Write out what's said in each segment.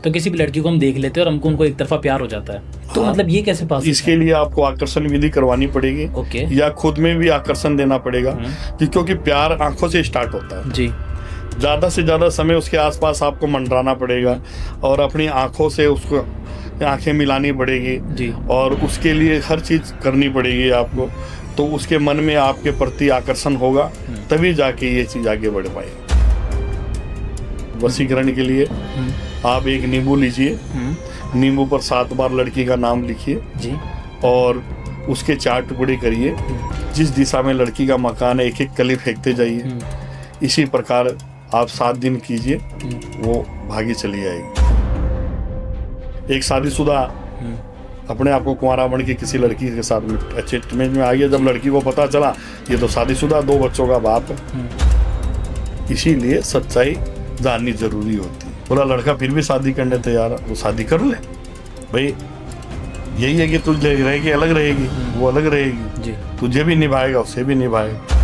तो किसी भी लड़की को हम देख लेते हैं और हमको उनको एक तरफा प्यार हो जाता है, तो मतलब ये कैसे पास? इसके लिए आपको आकर्षण विधि करवानी पड़ेगी। ओके। या खुद में भी आकर्षण देना पड़ेगा, क्योंकि प्यार आंखों से स्टार्ट होता है। जी। ज़्यादा से ज़्यादा समय उसके आसपास आपको मंडराना पड़ेगा और अपनी आंखों से उसको आंखें मिलानी पड़ेगी जी। और और उसके लिए हर चीज़ करनी पड़ेगी आपको, तो उसके मन में आपके प्रति आकर्षण होगा, तभी जाके ये चीज़ आगे बढ़ पाएगी। वशीकरण के लिए आप एक नींबू लीजिए, नींबू पर 7 बार लड़की का नाम लिखिए जी। और उसके 4 टुकड़े करिए। जिस दिशा में लड़की का मकान है, एक एक कली फेंकते जाइए। इसी प्रकार आप 7 दिन कीजिए, वो भागी चली आएगी। एक शादीशुदा अपने आप को कुंवारा बन के किसी लड़की के साथ में अच्छे इमेज में आ गया, जब लड़की को पता चला ये तो शादीशुदा 2 बच्चों का बाप है। इसीलिए सच्चाई जाननी जरूरी होती है। बोला लड़का फिर भी शादी करने तैयार है, वो शादी कर ले भाई। यही है कि तुझे रहेगी अलग रहेगी, वो अलग रहेगी जी। तुझे भी निभाएगा, उससे भी निभाएगा।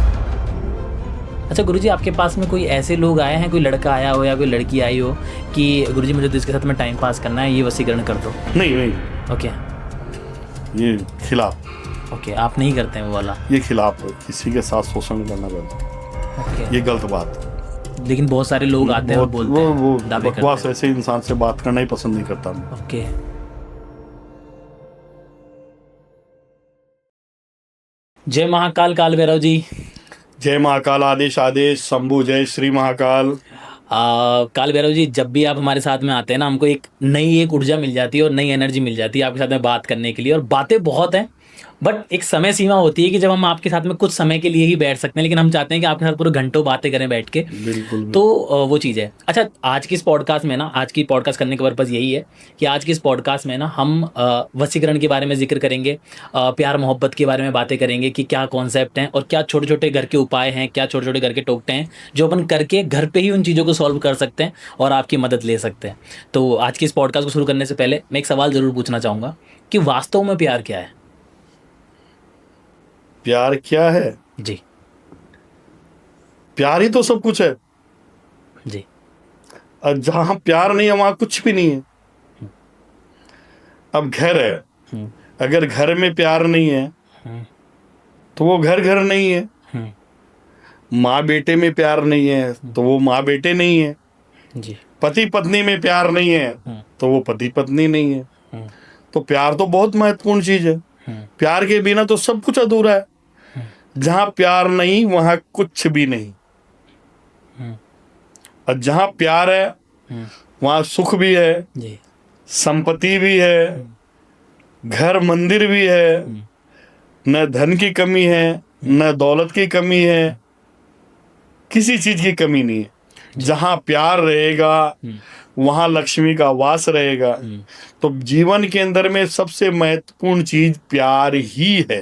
अच्छा गुरुजी, आपके पास में कोई ऐसे लोग आए हैं, कोई लड़का आया हो या कोई लड़की आई हो कि गुरुजी मुझे तो इसके साथ में टाइम पास करना है, ये वशीकरण कर दो? नहीं। ओके। ये खिलाफ। ओके, आप नहीं करते हैं वो वाला? ये खिलाफ है, किसी के साथ शोषण करना गलत। ओके। ये गलत बात है। लेकिन बहुत सारे लोग आते हैं और बोलते हैं, वो दावे बकवास, करते हैं। ऐसे इंसान से बात करना ही पसंद नहीं करता मैं। ओके। जय महाकाल काल भैरव जी। जय महाकाल। आदेश आदेश शंभु। जय श्री महाकाल। काल भैरव जी, जब भी आप हमारे साथ में आते हैं ना, हमको एक नई ऊर्जा मिल जाती है और नई एनर्जी मिल जाती है आपके साथ में बात करने के लिए। और बातें बहुत हैं, बट एक समय सीमा होती है कि जब हम आपके साथ में कुछ समय के लिए ही बैठ सकते हैं, लेकिन हम चाहते हैं कि आपके साथ पूरे घंटों बातें करें बैठ के। बिल्कुल। तो वो चीज़ है। अच्छा, आज की इस पॉडकास्ट में ना, आज की पॉडकास्ट करने का पर्पज़ यही है कि आज की इस पॉडकास्ट में ना हम वशीकरण के बारे में जिक्र करेंगे, प्यार मोहब्बत के बारे में बातें करेंगे कि क्या कॉन्सेप्ट हैं और क्या छोटे छोटे घर के उपाय हैं, क्या छोटे छोटे घर के टोकते हैं जो अपन करके घर पे ही उन चीज़ों को सॉल्व कर सकते हैं और आपकी मदद ले सकते हैं। तो आज की इस पॉडकास्ट को शुरू करने से पहले मैं एक सवाल ज़रूर पूछना चाहूँगा कि वास्तव में प्यार क्या है? प्यार क्या है? जी। प्यार ही तो सब कुछ है। जी। और जहां प्यार नहीं है वहां कुछ भी नहीं है। अब घर है, अगर घर में प्यार नहीं है तो वो घर घर नहीं है। माँ बेटे में प्यार नहीं है तो वो माँ बेटे नहीं है। जी। पति पत्नी में प्यार नहीं है तो वो पति पत्नी नहीं है। तो प्यार तो बहुत महत्वपूर्ण चीज है। प्यार के बिना तो सब कुछ अधूरा है। जहां प्यार नहीं वहां कुछ भी नहीं। और जहां प्यार है वहां सुख भी है, जी। संपत्ति भी है, घर मंदिर भी है। न धन की कमी है, न दौलत की कमी है, किसी चीज की कमी नहीं है। जहां प्यार रहेगा वहां लक्ष्मी का वास रहेगा। तो जीवन के अंदर में सबसे महत्वपूर्ण चीज प्यार ही है।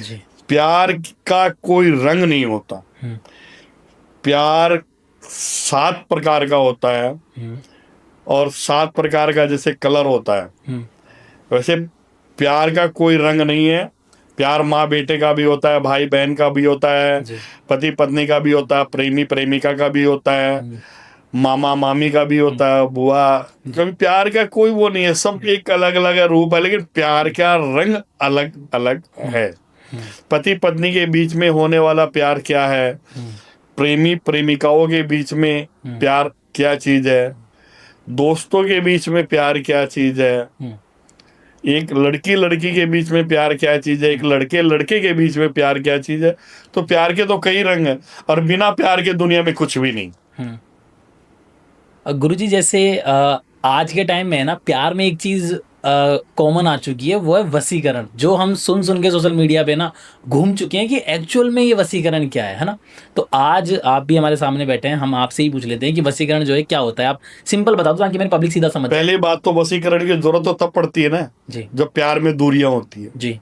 जी। प्यार का कोई रंग नहीं होता। प्यार 7 प्रकार का होता है और 7 प्रकार का जैसे कलर होता है, वैसे प्यार का कोई रंग नहीं है। प्यार माँ बेटे का भी होता है, भाई बहन का भी होता है, पति पत्नी का भी होता है, प्रेमी प्रेमिका का भी होता है, मामा मामी का भी होता है, बुआ। कभी प्यार का कोई वो नहीं है, सब एक अलग अलग रूप है, लेकिन प्यार का रंग अलग अलग है। पति पत्नी के बीच में होने वाला प्यार क्या है, प्रेमी प्रेमिकाओं के बीच में प्यार क्या चीज है, दोस्तों के बीच में प्यार क्या चीज है, एक लड़की लड़की के बीच में प्यार क्या चीज है, एक लड़के लड़के के बीच में प्यार क्या चीज है। तो प्यार के तो कई रंग हैं और बिना प्यार के दुनिया में कुछ भी नहीं। गुरुजी, जैसे आज के टाइम में ना प्यार में एक चीज कॉमन आ चुकी है, वो है वशीकरण, जो हम सुन सुन के सोशल मीडिया पे ना घूम चुके हैं कि एक्चुअल में ये वशीकरण क्या है ना। तो आज आप भी हमारे सामने बैठे हैं, हम आपसे ही पूछ लेते हैं कि वशीकरण जो है क्या होता है। आप सिंपल बता दो ताकि मेरे पब्लिक सीधा समझ। पहली बात तो वशीकरण की जरूरत तो तब पड़ती है ना जी, जब प्यार में दूरियां होती है। जी।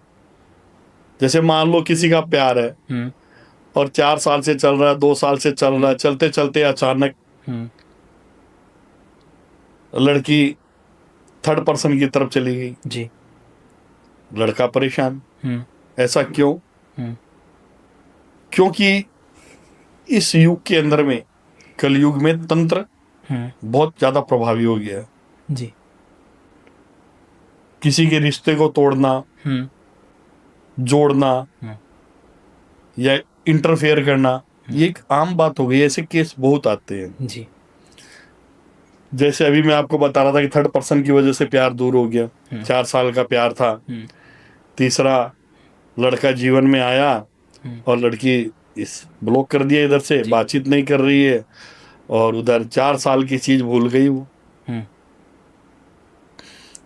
जैसे मान लो किसी का प्यार है और 4 साल से चल रहा है, 2 साल से चल रहा है, चलते चलते अचानक लड़की 3rd पर्सन की तरफ चली गई जी। लड़का परेशान। ऐसा क्यों? क्योंकि इस युग के अंदर में, कलयुग में तंत्र बहुत ज्यादा प्रभावी हो गया है। जी। किसी के रिश्ते को तोड़ना, जोड़ना या इंटरफेयर करना, ये एक आम बात हो गई। ऐसे केस बहुत आते हैं। जी। जैसे अभी मैं आपको बता रहा था कि थर्ड पर्सन की वजह से प्यार दूर हो गया। 4 साल का प्यार था, तीसरा लड़का जीवन में आया और लड़की इस ब्लॉक कर दिया, इधर से बातचीत नहीं कर रही है, और उधर 4 साल की चीज भूल गई वो।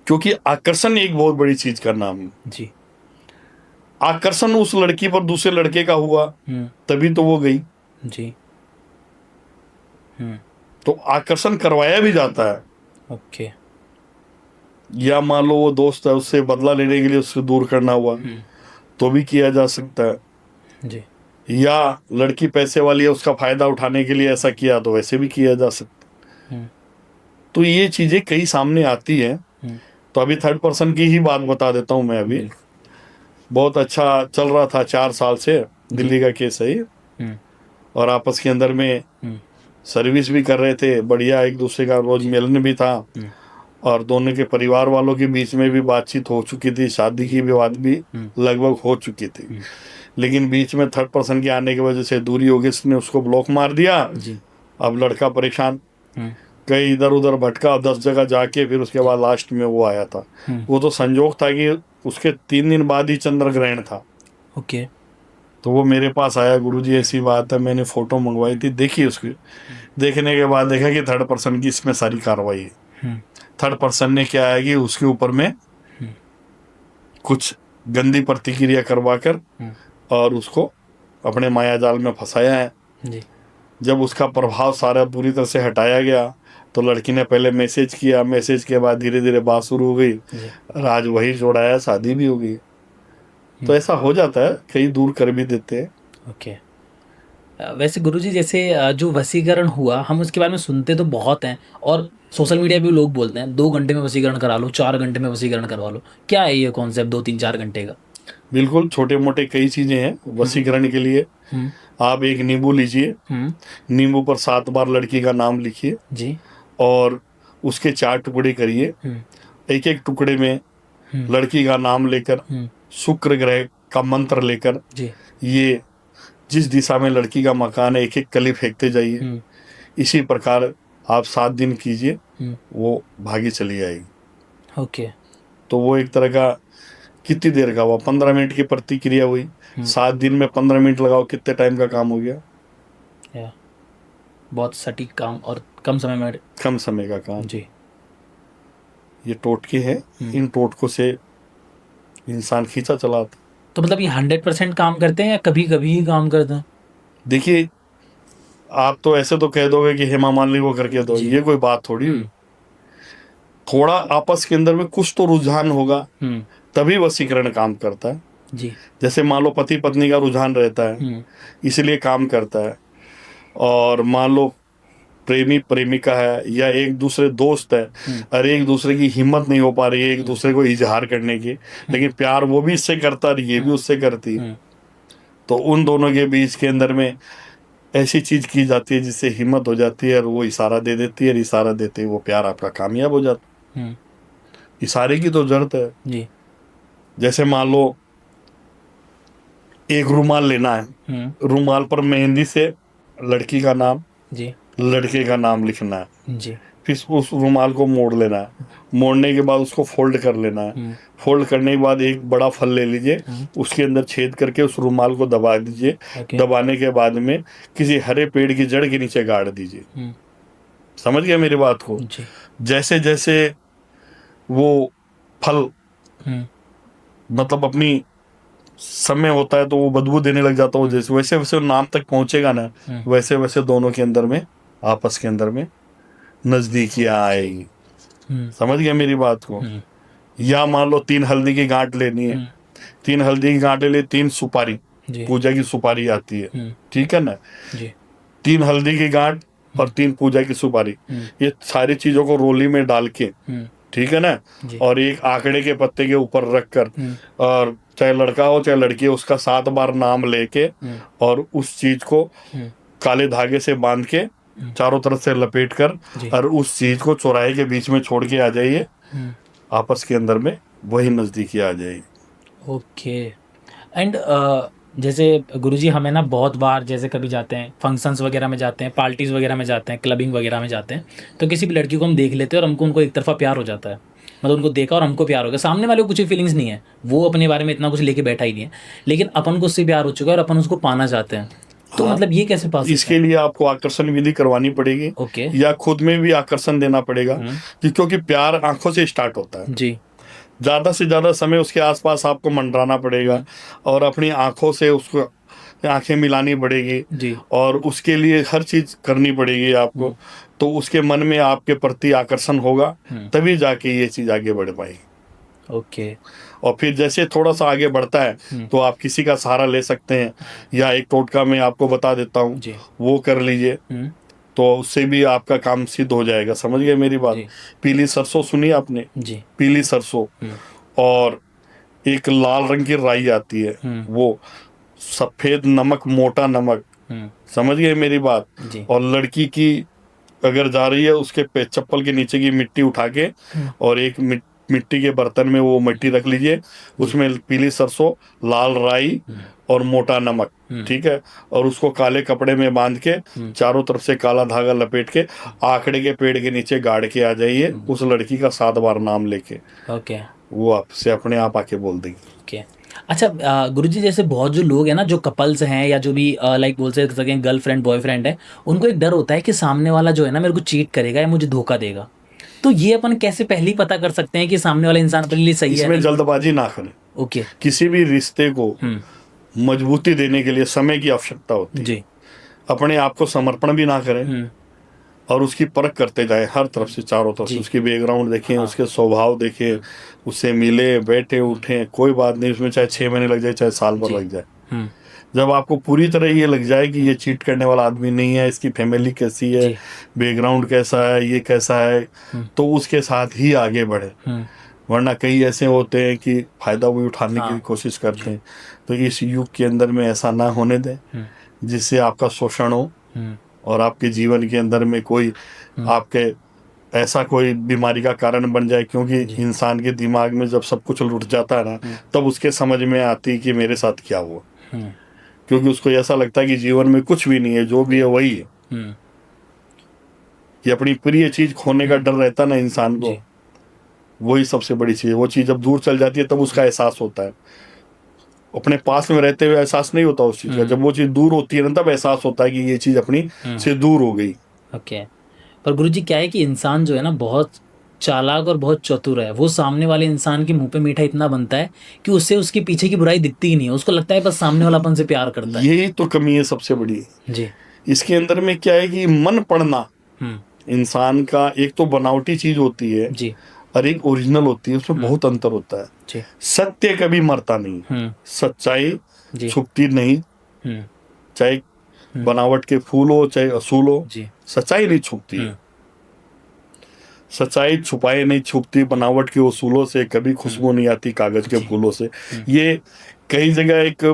क्योंकि आकर्षण एक बहुत बड़ी चीज का नाम है। जी। आकर्षण उस लड़की पर दूसरे लड़के का हुआ, तभी तो वो गई। जी। तो आकर्षण करवाया भी जाता है। ओके। या मान लो वो दोस्त है, उससे बदला लेने के लिए उससे दूर करना हुआ, तो भी किया जा सकता है। जी। या लड़की पैसे वाली है, उसका फायदा उठाने के लिए ऐसा किया, तो वैसे भी किया जा सकता है। तो ये चीजें कई सामने आती है। तो अभी थर्ड पर्सन की ही बात बता देता हूँ मैं। अभी बहुत अच्छा चल रहा था 4 साल से, दिल्ली का केस है ये, और आपस के अंदर में सर्विस भी कर रहे थे बढ़िया, एक दूसरे का रोज मिलन भी था, और दोनों के परिवार वालों के बीच में भी बातचीत हो चुकी थी, शादी की बात भी लगभग हो चुकी थी। लेकिन बीच में थर्ड पर्सन के आने की वजह से दूरी हो गई, उसने उसको ब्लॉक मार दिया। अब लड़का परेशान, कहीं इधर उधर भटका, 10 जगह जाके, फिर उसके बाद लास्ट में वो आया था। वो तो संजोग था कि उसके 3 दिन बाद ही चंद्र ग्रहण था। ओके। तो वो मेरे पास आया, गुरुजी ऐसी बात है, मैंने फोटो मंगवाई थी, देखी उसकी। देखने के बाद देखा कि थर्ड पर्सन की इसमें सारी कार्रवाई है। थर्ड पर्सन ने क्या है कि उसके ऊपर में कुछ गंदी प्रतिक्रिया करवा कर और उसको अपने माया जाल में फंसाया है। जी। जब उसका प्रभाव सारा पूरी तरह से हटाया गया, तो लड़की ने पहले मैसेज किया, मैसेज के बाद धीरे धीरे बात शुरू हो गई, राज वही जोड़ाया, शादी भी हो गई। तो ऐसा हो जाता है, कई दूर कर भी देते हैं। ओके। वैसे गुरुजी, जैसे जो वशीकरण हुआ, हम उसके बारे में सुनते तो बहुत हैं, और सोशल मीडिया पे भी लोग बोलते हैं 2 घंटे में वशीकरण करा लो, 4 घंटे में वशीकरण करवा लो। क्या है ये कॉन्सेप्ट 2, 3, 4 घंटे का? बिल्कुल, छोटे मोटे कई चीजें हैं वशीकरण के लिए। आप एक नींबू लीजिए, नींबू पर 7 बार लड़की का नाम लिखिए जी, और उसके 4 टुकड़े करिए। एक एक टुकड़े में लड़की का नाम लेकर, शुक्र ग्रह का मंत्र लेकर, ये जिस दिशा में लड़की का मकान है, एक एक कली फेंकते जाइए। इसी प्रकार आप 7 दिन कीजिए, वो भागी चली आएगी। ओके। तो वो एक तरह का, कितनी देर का हुआ, 15 मिनट की प्रतिक्रिया हुई। 7 दिन में 15 मिनट लगाओ, कितने टाइम का काम हो गया। या बहुत सटीक काम और कम समय का काम। जी। ये टोटके हैं, इन टोटकों से इंसान खींचा चलाता। तो मतलब ये 100% काम करते हैं या कभी कभी ही काम करते हैं? देखिए, आप तो ऐसे तो कह दोगे कि हेमा मालिनी को करके दो, ये कोई बात थोड़ी हुई। थोड़ा आपस के अंदर में कुछ तो रुझान होगा, तभी वशीकरण काम करता है। जी। जैसे मान लो पति पत्नी का रुझान रहता है, इसलिए काम करता है। और मान लो प्रेमी प्रेमिका है, या एक दूसरे दोस्त है, और एक दूसरे की हिम्मत नहीं हो पा रही है एक दूसरे को इजहार करने की, लेकिन प्यार वो भी इससे करता और ये भी उससे करती है। तो उन दोनों के बीच के अंदर में ऐसी चीज की जाती है जिससे हिम्मत हो जाती है, और वो इशारा दे देती है, और इशारा देते ही वो प्यार आपका कामयाब हो जाता है। इशारे की तो जरूरत है जी। जैसे मान लो एक रुमाल लेना है, रुमाल पर मेहंदी से लड़की का नाम, जी, लड़के का नाम लिखना है। जी। फिर उस रुमाल को मोड़ लेना है, मोड़ने के बाद उसको फोल्ड कर लेना है। फोल्ड करने के बाद एक बड़ा फल ले लीजिए, उसके अंदर छेद करके उस रुमाल को दबा दीजिए। दबाने के बाद में किसी हरे पेड़ की जड़ के नीचे गाड़ दीजिए। समझ गया मेरी बात को? जैसे जैसे वो फल मतलब अपनी समय होता है तो वो बदबू देने लग जाता है, जैसे वैसे वैसे नाम तक पहुंचेगा ना, वैसे वैसे दोनों के अंदर में, आपस के अंदर में नजदीकियां आएगी। समझ गया मेरी बात को? या मान लो 3 हल्दी की गांठ लेनी है, 3 हल्दी की गांठ ले ली, 3 सुपारी, पूजा की सुपारी आती है, ठीक है ना? 3 हल्दी की गांठ और 3 पूजा की सुपारी, ये सारी चीजों को रोली में डाल के, ठीक है ना, और एक आंकड़े के पत्ते के ऊपर रख कर, और चाहे लड़का हो चाहे लड़की हो, उसका 7 बार नाम लेके, और उस चीज को काले धागे से बांध के चारों तरफ से लपेट कर, और उस चीज को चौराहे के बीच में छोड़ के आ जाइए, आपस के अंदर में वही नजदीकी आ जाएगी। ओके। एंड जैसे गुरुजी हमें ना बहुत बार जैसे कभी जाते हैं फंक्शंस वगैरह में, जाते हैं पार्टीज़ वगैरह में, जाते हैं क्लबिंग वगैरह में जाते हैं, तो किसी भी लड़की को हम देख लेते हैं और हमको उनको एक तरफा प्यार हो जाता है। मतलब उनको देखा और हमको प्यार हो गया, सामने वाले को कुछ भी फीलिंग्स नहीं है, वो अपने बारे में इतना कुछ लेके बैठा ही नहीं है, लेकिन अपन को उससे प्यार हो चुका है और अपन उसको पाना चाहते हैं। तो हाँ, मतलब ये कैसे पा सकते इसके हैं? लिए आपको आकर्षण विधि करवानी पड़ेगी, ओके। या खुद में भी आकर्षण देना पड़ेगा, क्योंकि प्यार आंखों से स्टार्ट होता है। जी। ज्यादा से ज्यादा समय उसके आसपास आपको मंडराना पड़ेगा, और अपनी आंखों से उसको आंखें मिलानी पड़ेगी, जी। और उसके लिए हर चीज करनी पड़ेगी आपको, तो उसके मन में आपके प्रति आकर्षण होगा, तभी जाके ये चीज आगे बढ़ पाएगी। ओके। और फिर जैसे थोड़ा सा आगे बढ़ता है तो आप किसी का सहारा ले सकते हैं, या एक टोटका मैं आपको बता देता हूँ, जी। वो कर लीजिए, तो उससे भी आपका काम सिद्ध हो जाएगा। समझ गए मेरी बात? जी। पीली सरसों सुनी आपने? जी। पीली सरसों, और एक लाल रंग की राई आती है, वो सफेद नमक, मोटा नमक, समझ गए मेरी बात? जी। और लड़की की अगर जा रही है, उसके पे चप्पल के नीचे की मिट्टी उठा के, और एक मिट्टी के बर्तन में वो मिट्टी रख लीजिए, उसमें पीली सरसों, लाल राई और मोटा नमक, ठीक है, और उसको काले कपड़े में बांध के चारों तरफ से काला धागा लपेट के आखड़े के पेड़ के नीचे गाड़ के आ जाइए, उस लड़की का 7 बार नाम लेके। ओके। वो आपसे अपने आप आके बोल देगी। ओके। अच्छा गुरुजी, जैसे बहुत जो लोग हैं ना, जो कपल्स हैं या जो भी लाइक बोल सकें गर्लफ्रेंड बॉयफ्रेंड है, उनको एक डर होता है कि सामने वाला जो है ना मेरे को चीट करेगा या मुझे धोखा देगा। तो ये अपन कैसे पहले ही पता कर सकते हैं कि सामने वाला इंसान अपने लिए सही है? इसमें जल्दबाजी ना करें। ओके। किसी भी रिश्ते को मजबूती देने के लिए समय की आवश्यकता होती है। जी। अपने आप को समर्पण भी ना करें, और उसकी परख करते जाए हर तरफ से, चारों तरफ से। उसकी बैकग्राउंड देखें, उसके स्वभाव देखें, उससे मिले, बैठे उठे, कोई बात नहीं, उसमें चाहे 6 महीने लग जाए, चाहे साल भर लग जाए। जब आपको पूरी तरह ये लग जाए कि ये चीट करने वाला आदमी नहीं है, इसकी फैमिली कैसी है, बैकग्राउंड कैसा है, ये कैसा है, तो उसके साथ ही आगे बढ़े। वरना कई ऐसे होते हैं कि फायदा भी उठाने की कोशिश करते हैं। तो इस युग के अंदर में ऐसा ना होने दें, जिससे आपका शोषण हो, और आपके जीवन के अंदर में कोई आपके ऐसा कोई बीमारी का कारण बन जाए। क्योंकि इंसान के दिमाग में जब सब कुछ लुट जाता है ना, तब उसके समझ में आती कि मेरे साथ क्या हुआ। क्योंकि उसको ऐसा लगता है कि जीवन में कुछ भी नहीं है, जो भी है वही है। कि अपनी प्रिय चीज खोने का डर रहता ना इंसान को, वही सबसे बड़ी चीज है। वो चीज जब दूर चल जाती है तब उसका एहसास होता है। अपने पास में रहते हुए एहसास नहीं होता उस चीज का। जब वो चीज दूर होती है ना, तब एहसास होता है कि ये चीज अपनी से दूर हो गई। ओके। पर गुरुजी क्या है कि इंसान जो है ना बहुत चालाक और बहुत चतुर है। वो सामने वाले इंसान के मुंह पे मीठा इतना बनता है कि उससे उसके पीछे की बुराई दिखती ही नहीं है। उसको लगता है बस सामने वाला अपन से प्यार करता है। यही तो कमी है सबसे बड़ी। जी। इसके अंदर में क्या है कि मन पढ़ना इंसान का, एक तो बनावटी चीज होती है जी, और एक ओरिजिनल होती है, उसमें बहुत अंतर होता है। जी। सत्य कभी मरता नहीं, सच्चाई छुपती नहीं। चाहे बनावट के फूल हो, चाहे असूल हो, सच्चाई नहीं छुपती है। सच्चाई छुपाए नहीं छुपती, बनावट के उसूलों से कभी खुशबू नहीं आती कागज के फूलों से। ये कई जगह एक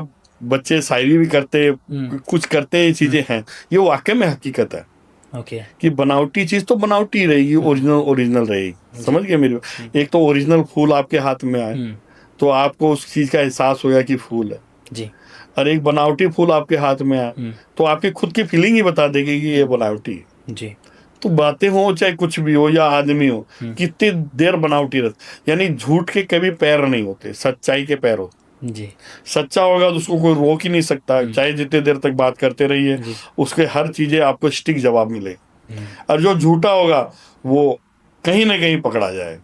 बच्चे शायरी भी करते, कुछ करते, ये चीजें हैं, ये वाकई में हकीकत है। कि बनावटी चीज तो बनावटी रहेगी, ओरिजिनल ओरिजिनल रहेगी। समझ गए मेरी? एक तो ओरिजिनल फूल आपके हाथ में आए तो आपको उस चीज का एहसास होगा कि फूल है जी। और एक बनावटी फूल आपके हाथ में आए तो आपकी खुद की फीलिंग ही बता देगी कि ये बनावटी है जी। तो बातें हो चाहे कुछ भी हो या आदमी हो, कितनी देर बनावटी रहती। यानी झूठ के कभी पैर नहीं होते, सच्चाई के पैर होते जी। सच्चा होगा तो उसको कोई रोक ही नहीं सकता, चाहे जितने देर तक बात करते रहिए, उसके हर चीजें आपको स्टिक जवाब मिले। और जो झूठा होगा वो कहीं ना कहीं पकड़ा जाए,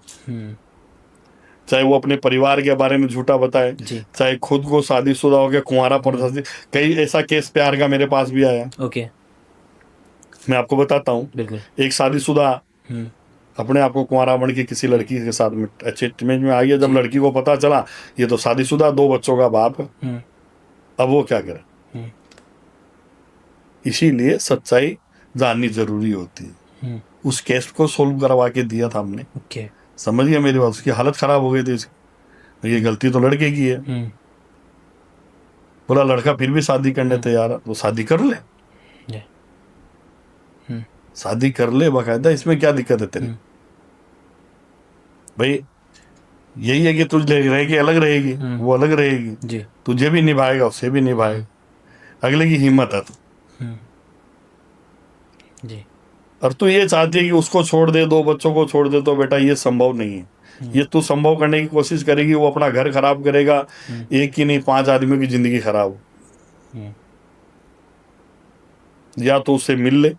चाहे वो अपने परिवार के बारे में झूठा बताए, चाहे खुद को शादीशुदा हो गया कुंवारा पर। कई ऐसा केस प्यार का मेरे पास भी आया। ओके, मैं आपको बताता हूँ। एक शादीशुदा अपने आप को कुंवारा बन के किसी लड़की के साथ में अच्छे इमेज में आ गया। जब लड़की को पता चला ये तो शादीशुदा 2 बच्चों का बाप है, अब वो क्या करे? इसीलिए सच्चाई जाननी जरूरी होती है। उस केस को सोल्व करवा के दिया था हमने। okay. समझ गया मेरी बात? उसकी हालत खराब हो गई थी उसकी। ये गलती तो लड़के की है। बोला लड़का फिर भी शादी करने तैयार है, तो शादी कर ले। शादी कर ले बाकायदा, इसमें क्या दिक्कत है तेरी? भाई यही है कि तू रहेगी अलग रहेगी, वो अलग रहेगी, जी तुझे भी निभाएगा, उससे भी निभाएगा, अगले की हिम्मत है तो। जी और तू ये चाहती है कि उसको छोड़ दे, 2 बच्चों को छोड़ दे, तो बेटा ये संभव नहीं है। ये तू संभव करने की कोशिश करेगी, वो अपना घर खराब करेगा, एक की नहीं 5 आदमियों की जिंदगी खराब हो। या तो उससे मिल ले,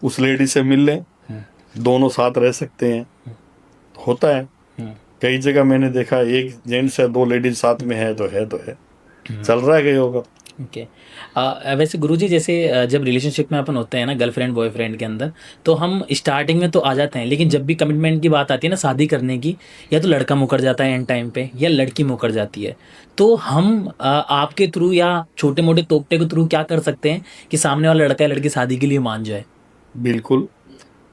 उस लेडी से मिल ले, दोनों साथ रह सकते हैं, होता है कई जगह मैंने देखा, एक जेंट्स है 2 लेडीज साथ में है तो है, चल रहा है कई होगा। ओके वैसे गुरुजी जैसे जब रिलेशनशिप में अपन होते हैं ना गर्लफ्रेंड बॉयफ्रेंड के अंदर, तो हम स्टार्टिंग में तो आ जाते हैं, लेकिन जब भी कमिटमेंट की बात आती है ना शादी करने की, या तो लड़का मुकर जाता है एंड टाइम पे या लड़की मुकर जाती है, तो हम आपके थ्रू या छोटे मोटे तोकटे के थ्रू क्या कर सकते हैं कि सामने वाला लड़का या लड़की शादी के लिए मान जाए? बिल्कुल,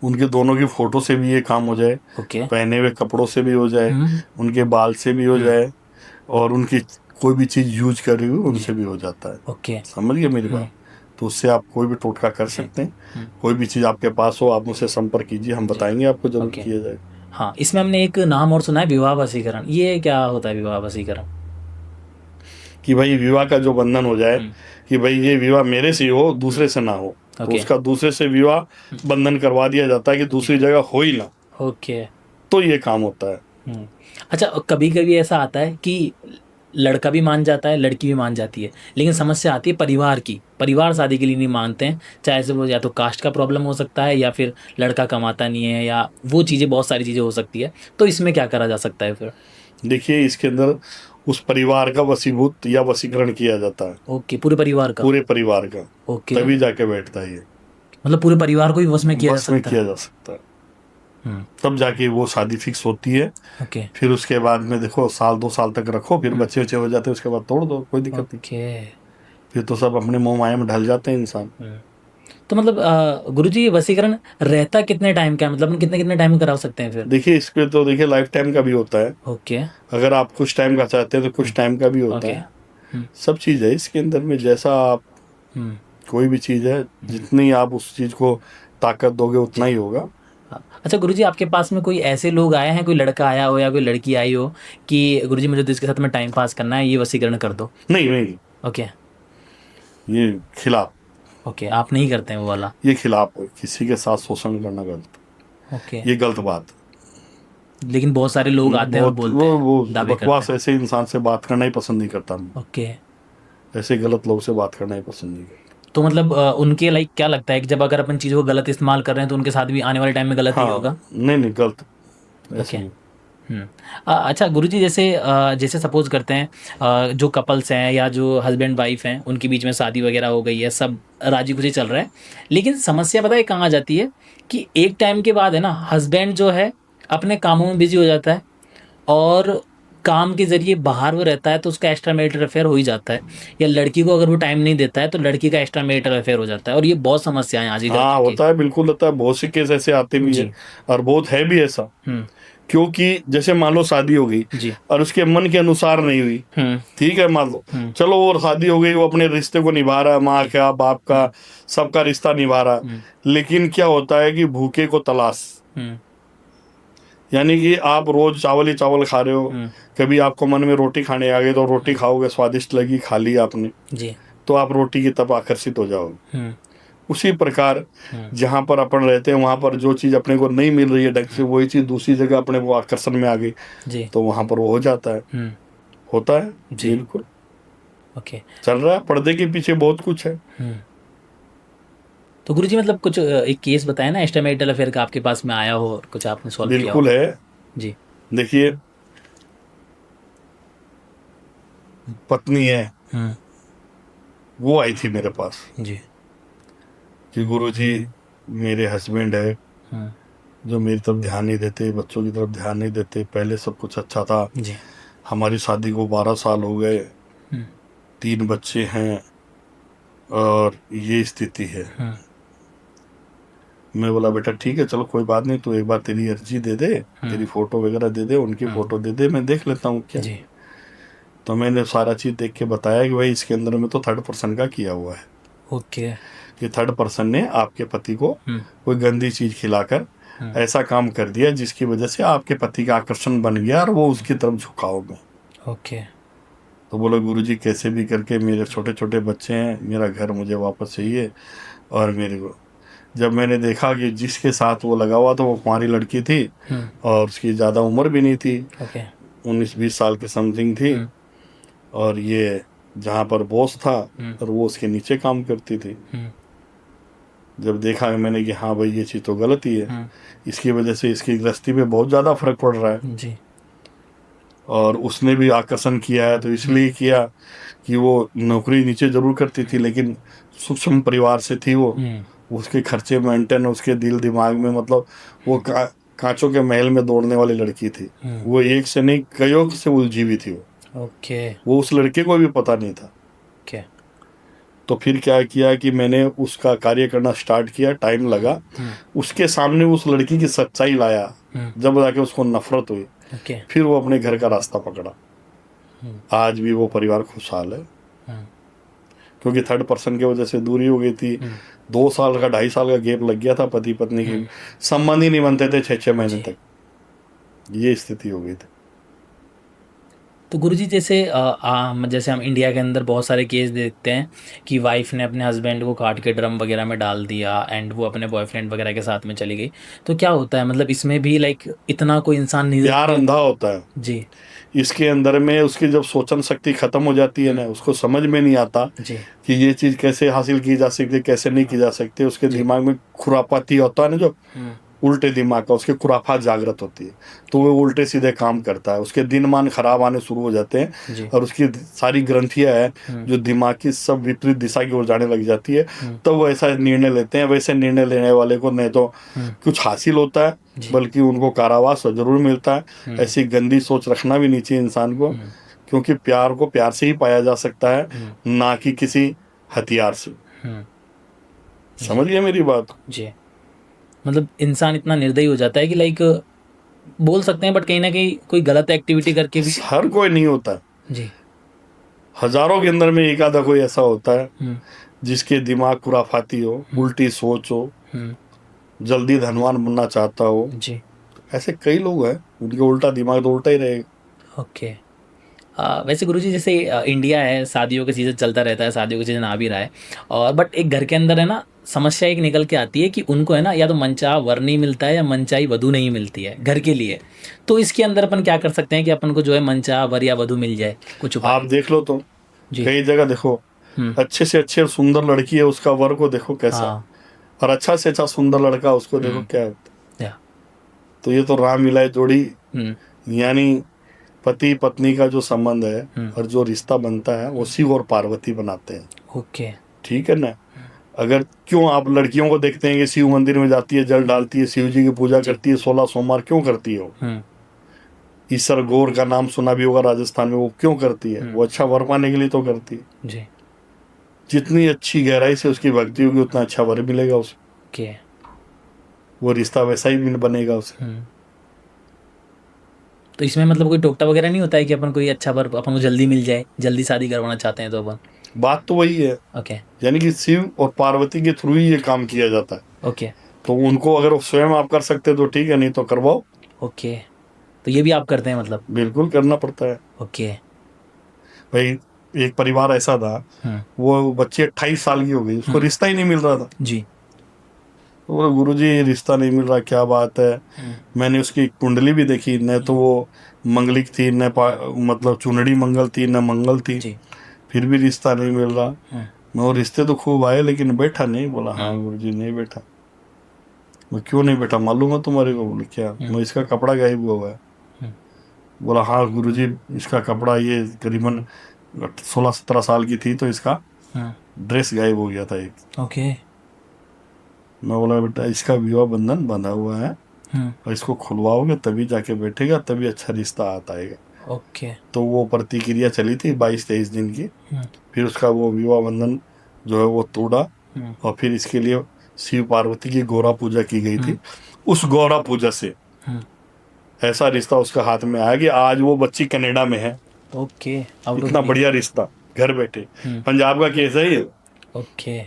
उनके दोनों की फोटो से भी ये काम हो जाए, ओके पहने हुए कपड़ों से भी हो जाए, उनके बाल से भी हो जाए, और उनकी कोई भी चीज यूज कर रही हो उनसे भी हो जाता है। ओके समझ गए मेरी बात? तो उससे आप कोई भी टोटका कर सकते हैं। कोई भी चीज आपके पास हो, आप मुझसे संपर्क कीजिए, हम बताएंगे आपको जरूर ओके। किया जाए। हाँ, इसमें हमने एक नाम और सुना है, विवाह वशीकरण। ये क्या होता है विवाह वशीकरण? कि भाई विवाह का जो बंधन हो जाए, कि भाई ये विवाह मेरे से हो, दूसरे से ना हो, तो ओके। उसका दूसरे से विवाह बंधन करवा दिया जाता है कि दूसरी जगह हो ही ना, ओके तो ये काम होता है। अच्छा, कभी कभी ऐसा आता है कि लड़का भी मान जाता है, लड़की भी मान जाती है, लेकिन समस्या आती है परिवार की। परिवार शादी के लिए नहीं मानते हैं, चाहे से वो या तो कास्ट का प्रॉब्लम हो सकता है, या फिर लड़का कमाता नहीं है, या वो चीज़ें, बहुत सारी चीज़ें हो सकती है। तो इसमें क्या करा जा सकता है फिर? देखिए, इसके अंदर उस परिवार का वशीभूत या वशीकरण किया जाता है। ओके, पूरे परिवार का? पूरे परिवार का। ओके, तभी जाके बैठता है ये। मतलब पूरे परिवार को भी वश में किया जा बस में सकता किया है? जा सकता है, तब जाके वो शादी फिक्स होती है। ओके फिर उसके बाद में देखो 1-2 साल तक रखो, फिर बच्चे बच्चे हो जाते हैं, उसके बाद तोड़ दो, कोई दिक्कत नहीं। ओके। फिर तो सब अपने मोह माया में ढल जाते हैं इंसान। तो मतलब गुरुजी ये वशीकरण रहता कितने टाइम का है? मतलब हम कितने कितने टाइम में करा सकते हैं फिर? देखिए, इस पे तो देखिए लाइफ टाइम का भी होता है। ओके अगर आप कुछ टाइम का चाहते हैं तो कुछ टाइम का भी होता है। सब चीज़ है इसके अंदर में, जैसा आप कोई भी चीज़ है, जितनी आप उस चीज़ को ताकत दोगे उतना ही होगा। अच्छा गुरुजी, आपके पास में कोई ऐसे लोग आए हैं, कोई लड़का आया हो या कोई लड़की आई हो कि गुरुजी मुझे तो इसके साथ में टाइम पास करना है, ये वशीकरण कर दो? नहीं नहीं, ओके ये खिलाफ, ओके, आप नहीं करते हैं वो वाला? ये खिलाफ है, किसी के साथ शोषण करना गलत, ओके। ये गलत बात। लेकिन बहुत सारे लोग आते हैं और बोलते हैं, वो दावे बकवास, करते ऐसे इंसान से बात करना ही पसंद नहीं करता मैं। हैं। ओके, ऐसे गलत लोग से बात करना ही पसंद नहीं करता। तो मतलब उनके लाइक क्या लगता है कि जब अगर अपन चीज़ों को गलत इस्तेमाल कर रहे हैं तो उनके साथ भी आने वाले टाइम में गलत ही होगा? नहीं नहीं, गलत ऐसे ओके। नहीं। अच्छा गुरुजी, जैसे जैसे सपोज करते हैं जो कपल्स हैं या जो हस्बैंड वाइफ हैं, उनके बीच में शादी वगैरह हो गई है, सब राजी खुशी चल रहा है, लेकिन समस्या पता है कहाँ आ जाती है कि एक टाइम के बाद है ना, हस्बैंड जो है अपने कामों में बिजी हो जाता है, और काम के ज़रिए बाहर वो रहता है तो उसका एक्स्ट्रा मैरिटल अफेयर हो ही जाता है, या लड़की को अगर वो टाइम नहीं देता है तो लड़की का एक्स्ट्रा मैरिटल अफेयर हो जाता है, और ये बहुत समस्याएं आज हाँ, होता है, बिल्कुल होता है, बहुत से केस ऐसे आते भी है, और बहुत है भी ऐसा। क्योंकि जैसे मान लो शादी हो गई जी और उसके मन के अनुसार नहीं हुई, ठीक है, मान लो चलो वो शादी हो गई, वो अपने रिश्ते को निभा रहा है, माँ का बाप का सबका रिश्ता निभा रहा है, लेकिन क्या होता है कि भूखे को तलाश, यानी कि आप रोज चावल ही चावल खा रहे हो, कभी आपको मन में रोटी खाने आ गई तो रोटी खाओगे, स्वादिष्ट लगी, खा ली आपने जी, तो आप रोटी की तरफ आकर्षित हो जाओगे। उसी प्रकार जहाँ पर अपन रहते हैं वहाँ पर जो चीज़ अपने को नहीं मिल रही है ढंग से, वही चीज़ दूसरी जगह अपने को आकर्षण में आ गई जी, तो वहाँ पर वो हो जाता है, होता है जी। बिल्कुल, ओके। चल रहा है, पर्दे के पीछे बहुत कुछ है। तो गुरुजी मतलब कुछ एक केस बताया ना एक्स्ट्रा मैरिटल अफेयर का आपके पास में आया हो और कुछ आपने सॉल्व किया हो? बिल्कुल है। जी देखिए, पत्नी है, वो आई थी मेरे पास जी कि गुरुजी मेरे हस्बैंड है जो मेरी तरफ ध्यान नहीं देते, बच्चों की तरफ ध्यान नहीं देते, पहले सब कुछ अच्छा था, जी हमारी शादी को 12 साल हो गए, 3 बच्चे हैं और ये स्थिति है। मैं बोला बेटा ठीक है, चलो कोई बात नहीं, तू एक बार तेरी अर्जी दे दे, तेरी फोटो वगैरह दे दे, उनकी फोटो दे दे, मैं देख लेता हूँ क्या। जी तो मैंने सारा चीज़ देख के बताया कि भाई इसके अंदर में तो 3rd पर्सन का किया हुआ है। ओके कि थर्ड पर्सन ने आपके पति को कोई गंदी चीज खिलाकर ऐसा काम कर दिया जिसकी वजह से आपके पति का आकर्षण बन गया और वो उसकी तरफ झुका हो गए। ओके। तो बोले गुरुजी कैसे भी करके मेरे छोटे छोटे बच्चे हैं, मेरा घर मुझे वापस चाहिए। और मेरे को जब मैंने देखा कि जिसके साथ वो लगा हुआ था वो कुंवारी लड़की थी और उसकी ज़्यादा उम्र भी नहीं थी, 19-20 साल की समथिंग थी, और ये जहाँ पर बॉस था और वो उसके नीचे काम करती थी। जब देखा मैंने कि हाँ भाई ये चीज़ तो गलत ही है, इसकी वजह से इसकी गृहस्थी पे बहुत ज़्यादा फर्क पड़ रहा है जी। और उसने भी आकर्षण किया है तो इसलिए किया कि वो नौकरी नीचे जरूर करती थी लेकिन सूक्ष्म परिवार से थी वो, उसके खर्चे मेंटेन, उसके दिल दिमाग में मतलब वो कांचों के महल में दौड़ने वाली लड़की थी। वो एक से नहीं कईयों से उलझी हुई थी ओके। वो उस लड़के को भी पता नहीं था। ओके। तो फिर क्या किया कि मैंने उसका कार्य करना स्टार्ट किया, टाइम लगा, उसके सामने उस लड़की की सच्चाई लाया, जब जाके उसको नफरत हुई, फिर वो अपने घर का रास्ता पकड़ा। आज भी वो परिवार खुशहाल है क्योंकि थर्ड पर्सन की वजह से दूरी हो गई थी। 2 साल का 2.5 साल का गैप लग गया था, पति पत्नी के संबंध ही नहीं बनते थे 6-6 महीने तक, ये स्थिति हो गई थी। तो गुरुजी जैसे जैसे हम इंडिया के अंदर बहुत सारे केस देखते हैं कि वाइफ ने अपने हस्बैंड को काट के ड्रम वगैरह में डाल दिया एंड वो अपने बॉयफ्रेंड वगैरह के साथ में चली गई, तो क्या होता है मतलब इसमें भी लाइक इतना कोई इंसान नहीं, प्यार अंधा होता है जी। इसके अंदर में उसकी जब सोचन शक्ति खत्म हो जाती है ना, उसको समझ में नहीं आता जी। कि ये चीज कैसे हासिल की जा सकती है कैसे नहीं की जा सकती, उसके दिमाग में खुरापाती होता है ना, जो उल्टे दिमाग का उसके खुराफात जागृत होती है तो वो उल्टे सीधे काम करता है, उसके दिन मान खराब आने शुरू हो जाते हैं और उसकी सारी ग्रंथियां हैं जो दिमाग की सब विपरीत दिशा की ओर जाने लग जाती है, तो वो ऐसा निर्णय लेते हैं। वैसे निर्णय लेने वाले को नहीं तो कुछ हासिल होता है बल्कि उनको कारावास जरूर मिलता है। ऐसी गंदी सोच रखना भी नहीं चाहिए इंसान को, क्योंकि प्यार को प्यार से ही पाया जा सकता है, ना कि किसी हथियार से। समझ गए मेरी बात? जी। मतलब इंसान इतना निर्दयी हो जाता है कि लाइक बोल सकते हैं बट कहीं ना कहीं कोई गलत एक्टिविटी करके भी। हर कोई नहीं होता जी। हजारों के अंदर में एक आधा कोई ऐसा होता है जिसके दिमाग खुराफाती हो, उल्टी सोच हो, जल्दी धनवान बनना चाहता हो जी। ऐसे कई लोग हैं, उनके उल्टा दिमाग तो उल्टा ही रहेगा। ओके। वैसे गुरुजी जैसे इंडिया है, शादियों का सीज़न चलता रहता है, शादियों का सीज़न आ भी रहा है, और बट एक घर के अंदर है ना समस्या एक निकल के आती है कि उनको है ना या तो मनचाहा वर नहीं मिलता है या मनचाही वधू नहीं मिलती है घर के लिए। तो इसके अंदर अपन क्या कर सकते हैं कि अपन को जो है मनचाहा वर या वधू मिल जाए? कुछ उपाय आप देख लो तो कई जगह देखो, अच्छे से अच्छे सुंदर लड़की है उसका वर को देखो कैसा, और अच्छा से अच्छा सुंदर लड़का उसको देखो क्या होता है। तो ये तो राम मिलाए जोड़ी, यानी पति पत्नी का जो संबंध है और जो रिश्ता बनता है वो शिव और पार्वती बनाते हैं। ओके। ठीक है ना? अगर क्यों आप लड़कियों को देखते हैं कि शिव मंदिर में जाती है, जल डालती है, शिव जी की पूजा करती है, 16 सोमवार क्यों करती है? वो ईसर गौर का नाम सुना भी होगा राजस्थान में, वो क्यों करती है? वो अच्छा वर पाने के लिए तो करती है जी। जितनी अच्छी गहराई से उसकी भक्ति होगी उतना अच्छा वर मिलेगा उसे, वो रिश्ता वैसा ही बनेगा उसे। तो इसमें मतलब कोई टोकटा वगैरह नहीं होता है कि अपन कोई अच्छा वर अपन को जल्दी मिल जाए, जल्दी शादी करवाना चाहते हैं तो अपन? बात तो वही है। ओके। यानी कि शिव और पार्वती के थ्रू ही ये काम किया जाता है। ओके। तो उनको अगर स्वयं आप कर सकते तो ठीक है, नहीं तो करवाओ। ओके। तो ये भी आप करते हैं मतलब? बिल्कुल करना पड़ता है। ओके। भाई एक परिवार ऐसा था, वो बच्ची 28 साल की हो गई, उसको रिश्ता ही नहीं मिल रहा था जी। तो गुरुजी रिश्ता नहीं मिल रहा, क्या बात है? मैंने उसकी कुंडली भी देखी, न तो वो मंगलिक थी, न मतलब चुनड़ी मंगल थी, न मंगल थी, फिर भी रिश्ता नहीं मिल रहा। मैं वो रिश्ते तो खूब आए लेकिन बैठा नहीं। बोला हाँ गुरुजी नहीं बैठा। मैं क्यों नहीं बैठा मालूम है तुम्हारे को? बोले क्या? मैं इसका कपड़ा गायब हुआ है। बोला हाँ गुरुजी इसका कपड़ा, ये करीबन 16-17 साल की थी तो इसका ड्रेस गायब हो गया था एक। ओके। मैं बोला बेटा इसका विवाह बंधन बंधा हुआ है और इसको खुलवाओगे तभी जाके बैठेगा, तभी अच्छा रिश्ता आता है। ओके। तो वो प्रतिक्रिया चली थी 22-23 दिन की, फिर उसका वो विवाह बंधन जो है वो टूटा और फिर इसके लिए शिव पार्वती की गौरा पूजा की गई थी। उस गौरा पूजा से ऐसा रिश्ता उसका हाथ में आया कि आज वो बच्ची कनाडा में है। ओके। इतना बढ़िया रिश्ता घर बैठे। पंजाब का केस है ये। ओके।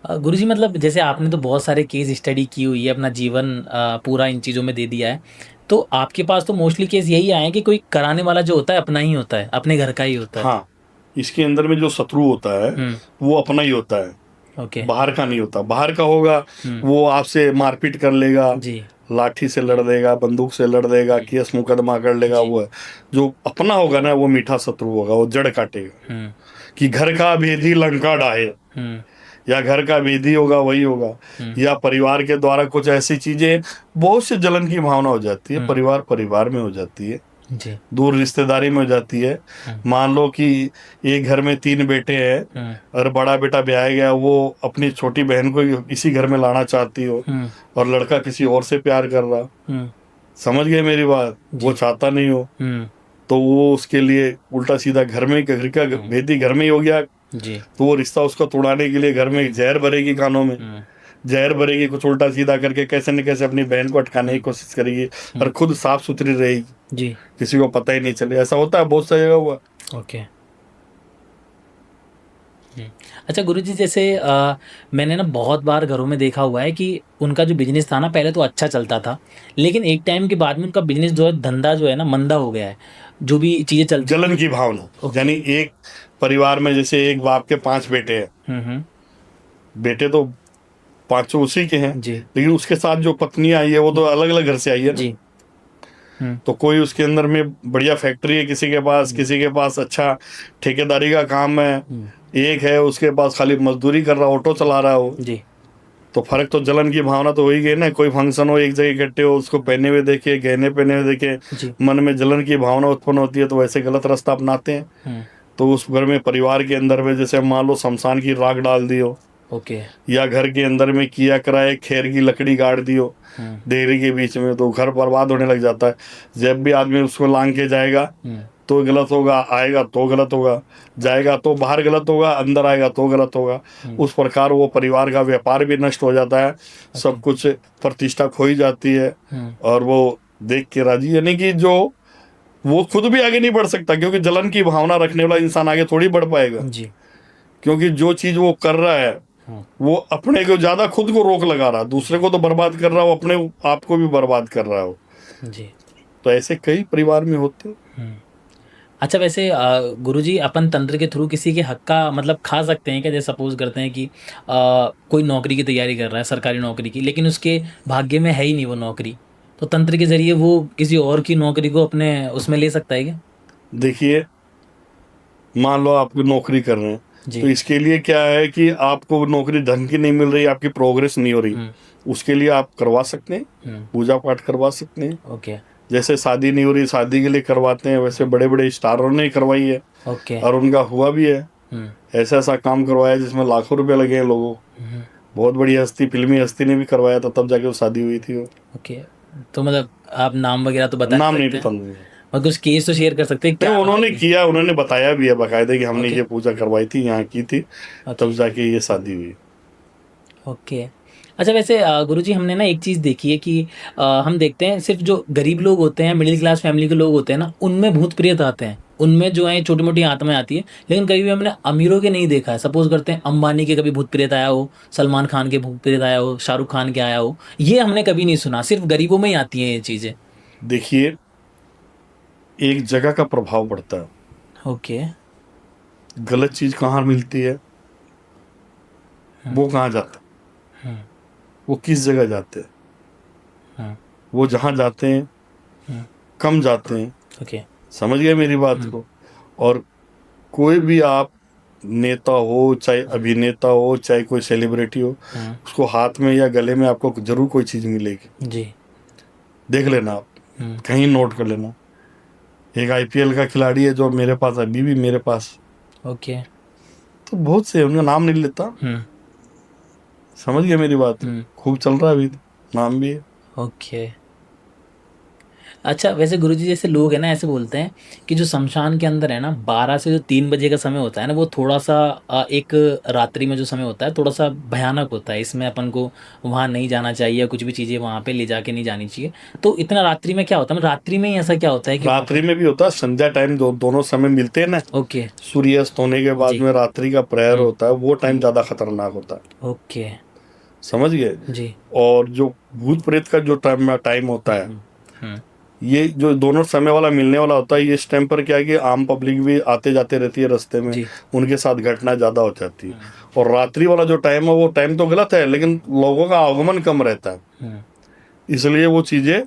गुरुजी मतलब जैसे आपने तो बहुत सारे केस स्टडी की हुई है, अपना जीवन पूरा इन चीज़ों में दे दिया है। तो आपके पास तो मोस्टली केस यही आए हैं कि कोई कराने वाला जो होता है अपना ही होता है, अपने घर का ही होता है। हाँ, इसके अंदर में जो शत्रु होता है हुँ, वो अपना ही होता है, ओके। बाहर का नहीं होता। बाहर का होगा हुँ, वो आपसे मारपीट कर लेगा, जी, लाठी से लड़ देगा, बंदूक से लड़ देगा, केस मुकदमा कर लेगा। जी। वो है जो अपना होगा ना, वो मीठा शत्रु होगा, वो जड़ काटेगा। हुँ, कि घर का भेदी लंका ढाहे, हुँ, या घर का भेदी होगा वही होगा, हुँ, या परिवार के द्वारा कुछ ऐसी चीजें, बहुत से जलन की भावना हो जाती है। हुँ, परिवार परिवार में हो जाती है, जी, दूर रिश्तेदारी में हो जाती है। हुँ, मान लो कि एक घर में 3 बेटे हैं, हुँ, और बड़ा बेटा ब्याह गया, वो अपनी छोटी बहन को इसी घर में लाना चाहती हो, हुँ, और लड़का किसी और से प्यार कर रहा। हुँ, समझ गए मेरी बात? वो जी, चाहता नहीं हो, हुँ, तो वो उसके लिए उल्टा सीधा घर में, घर का हुँ, भेदी घर में ही हो गया। जी, तो वो रिश्ता उसका तोड़ाने के लिए घर में जहर भरेगी, कानों में हुँ, जहर भरेगी, कुछ उल्टा सीधा करके कैसे न कैसे अपनी बहन को अटकाने की हुँ, कोशिश करेगी, और हुँ, खुद साफ सुथरी रहेगी, जी, किसी को पता ही नहीं चले। ऐसा होता है, बहुत सा जगह हुआ। ओके। हुँ। अच्छा गुरुजी जैसे मैंने ना बहुत बार घरों में देखा हुआ है कि उनका जो बिज़नेस था ना पहले तो अच्छा चलता था, लेकिन एक टाइम के बाद में उनका बिज़नेस जो है धंधा जो है ना मंदा हो गया है। जो भी चीज़ें चलती जलन की भावना, ओके। यानी एक परिवार में जैसे एक बाप के 5 बेटे हैं, हुँ, हुँ। बेटे तो पांचों उसी के हैं, जी, लेकिन उसके साथ जो पत्नी आई है वो तो अलग अलग घर से आई है ना। जी। हुँ, तो कोई उसके अंदर में बढ़िया फैक्ट्री है किसी के पास, हुँ, किसी के पास अच्छा ठेकेदारी का काम है, हुँ, एक है उसके पास खाली मजदूरी कर रहा, ऑटो चला रहा हो। जी। तो फर्क तो जलन की भावना तो हो ही गई ना। कोई फंक्शन हो, एक जगह इकट्ठे हो, उसको पहने हुए देखे, गहने पहने हुए देखे, जी। मन में जलन की भावना उत्पन्न होती है, तो वैसे गलत रास्ता अपनाते हैं। हुँ, तो उस घर में, परिवार के अंदर में, जैसे मान लो शमशान की राख डाल दी हो, ओके। या घर के अंदर में किया कराए खैर की लकड़ी गाड़ दी हो हुँ, देहरी के बीच में, तो घर बर्बाद होने लग जाता है। जब भी आदमी उसको लांग के जाएगा हुँ, तो गलत होगा, आएगा तो गलत होगा, जाएगा तो बाहर गलत होगा, अंदर आएगा तो गलत होगा। हुँ, उस प्रकार वो परिवार का व्यापार भी नष्ट हो जाता है, ओके। सब कुछ, प्रतिष्ठा खोई जाती है। हुँ, और वो देख के राजी, यानी कि जो वो खुद भी आगे नहीं बढ़ सकता, क्योंकि जलन की भावना रखने वाला इंसान आगे थोड़ी बढ़ पाएगा। जी। क्योंकि जो चीज वो कर रहा है, हुँ, वो अपने को ज्यादा खुद को रोक लगा रहा, दूसरे को तो बर्बाद कर रहा हो, अपने आप को भी बर्बाद कर रहा हो। जी। तो ऐसे कई परिवार में होते हैं। हुँ। अच्छा वैसे गुरुजी अपन तंत्र के थ्रू किसी के हक का मतलब खा सकते हैं क्या? जैसे सपोज़ करते हैं कि कोई नौकरी की तैयारी कर रहा है, सरकारी नौकरी की, लेकिन उसके भाग्य में है ही नहीं वो नौकरी। तो तंत्र के ज़रिए वो किसी और की नौकरी को अपने उसमें ले सकता है क्या? देखिए, मान लो आप नौकरी कर रहे हैं, तो जी। इसके लिए क्या है कि आपको नौकरी ढंग की नहीं मिल रही, आपकी प्रोग्रेस नहीं हो रही, हुँ, उसके लिए आप करवा सकते हैं, हुँ, पूजा पाठ करवा सकते हैं। ओके, जैसे शादी नहीं हो रही, शादी के लिए करवाते हैं, वैसे बड़े बड़े स्टारों ने करवाई है, ओके। और उनका हुआ भी है। हुँ, ऐसा ऐसा काम करवाया जिसमें लाखों रुपए लगे हैं लोगों को। हुँ, बहुत बड़ी हस्ती, फिल्मी हस्ती ने भी करवाया था, तब जाके वो शादी हुई थी वो। ओके। तो मतलब आप नाम वग़ैरह तो बता नाम नहीं नहीं सकते पता हैं? मुझे। और कुछ केस तो शेयर कर सकते हैं नहीं, क्या उन्होंने किया, उन्होंने बताया भी है बाकायदे कि हमने ओके, ये पूजा करवाई थी, यहाँ की थी, ओके। तब जाके ये शादी हुई। ओके। अच्छा वैसे गुरुजी हमने ना एक चीज़ देखी है कि हम देखते हैं सिर्फ़ जो गरीब लोग होते हैं, मिडिल क्लास फैमिली के लोग होते हैं ना, उनमें भूत-प्रेत आते हैं। उनमें जो है छोटी-मोटी आत्माएँ आती हैं, लेकिन कभी भी हमने अमीरों के नहीं देखा है। सपोज़ करते हैं अंबानी के कभी भूत-प्रेत आया हो, सलमान खान के भूत-प्रेत आया हो, शाहरुख खान के आया हो, ये हमने कभी नहीं सुना, सिर्फ़ गरीबों में ही आती हैं ये चीज़ें। देखिए, एक जगह का प्रभाव पड़ता है। ओके। गलत चीज कहाँ मिलती है, हुँ, वो कहाँ जाता है, हुँ, वो किस जगह जाते हैं। हुँ, वो जहाँ जाते हैं, हुँ, कम जाते हैं। ओके। समझ गए मेरी बात हुँ, को? और कोई भी आप नेता हो, चाहे अभिनेता हो, चाहे कोई सेलिब्रिटी हो, हुँ, उसको हाथ में या गले में आपको जरूर कोई चीज मिलेगी। जी। देख लेना आप, हुँ, कहीं नोट कर लेना। एक आईपीएल का खिलाड़ी है जो मेरे पास, अभी भी मेरे पास, ओके। तो बहुत से, उनका नाम नहीं लेता। हुँ, समझ गए मेरी बात? हुँ, खूब चल रहा है अभी, नाम भी है। ओके। अच्छा, वैसे गुरुजी जैसे लोग हैं ना ऐसे बोलते हैं कि जो शमशान के अंदर है ना 12 से जो 3 बजे का समय होता है ना वो थोड़ा-सा एक रात्रि में जो समय होता है थोड़ा-सा भयानक होता है। इसमें अपन को वहाँ नहीं जाना चाहिए या कुछ भी चीज़ें वहाँ पे ले जाके नहीं जानी चाहिए। तो इतना रात्रि में क्या होता है? मतलब रात्रि में ही ऐसा क्या होता है कि वहाँ रात्रि पे में भी होता है, संध्या टाइम दोनों समय मिलते हैं ना, ओके, सूर्यास्त होने के बाद जी। में रात्रि का प्रहर हुँ, होता है, वो टाइम ज्यादा खतरनाक होता है। ओके, समझ गए? जी। और जो भूत प्रेत का जो टाइम होता हुँ, है, हुँ, हुँ, ये जो दोनों समय वाला मिलने वाला होता है, ये इस टाइम पर क्या है कि आम पब्लिक भी आते जाते रहती है रास्ते में, जी। उनके साथ घटना ज्यादा हो जाती है। हुँ, और रात्रि वाला जो टाइम है वो टाइम तो गलत है, लेकिन लोगों का आगमन कम रहता है, हुँ, इसलिए वो चीजें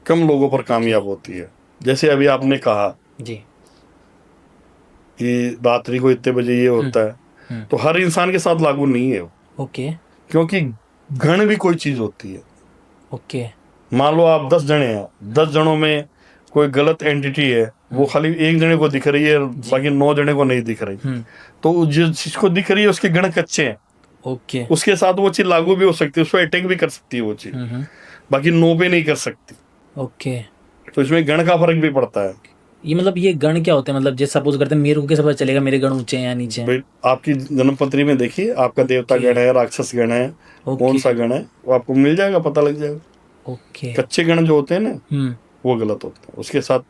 कम लोगों पर ओके, कामयाब होती है। जैसे अभी आपने कहा जी। कि रात्रि को इतने बजे ये हुँ, होता है, हुँ, तो हर इंसान के साथ लागू नहीं है वो, ओके, क्योंकि गण भी कोई चीज होती है। ओके। मान लो आप 10 जने हैं, 10 जनों में कोई गलत एंटिटी है, वो हुँ, खाली एक जने को दिख रही है, जी। बाकी 9 जने को नहीं दिख रही, हुँ, तो जिस चीज को दिख रही है उसके गण कच्चे हैं, ओके। उसके साथ वो चीज लागू भी हो सकती है, उसको अटैक भी कर सकती है वो चीज, हुँ, हुँ, बाकी 9 पे नहीं कर सकती। ओके। तो इसमें गण का फर्क भी पड़ता है। ये मतलब ये गण क्या होते हैं? मतलब जैसे सपोज़ करते हैं मेरे को कैसे पता चलेगा मेरे गण ऊँचे हैं या नीचे हैं? भाई आपकी जन्म पत्री में देखिए, आपका देवता ओके, गण है, राक्षस गण है, कौन ओके, सा गण है, वो आपको मिल जाएगा, पता लग जाएगा। ओके। कच्चे गण जो होते हैं ना, हुँ, वो गलत होते हैं, उसके साथ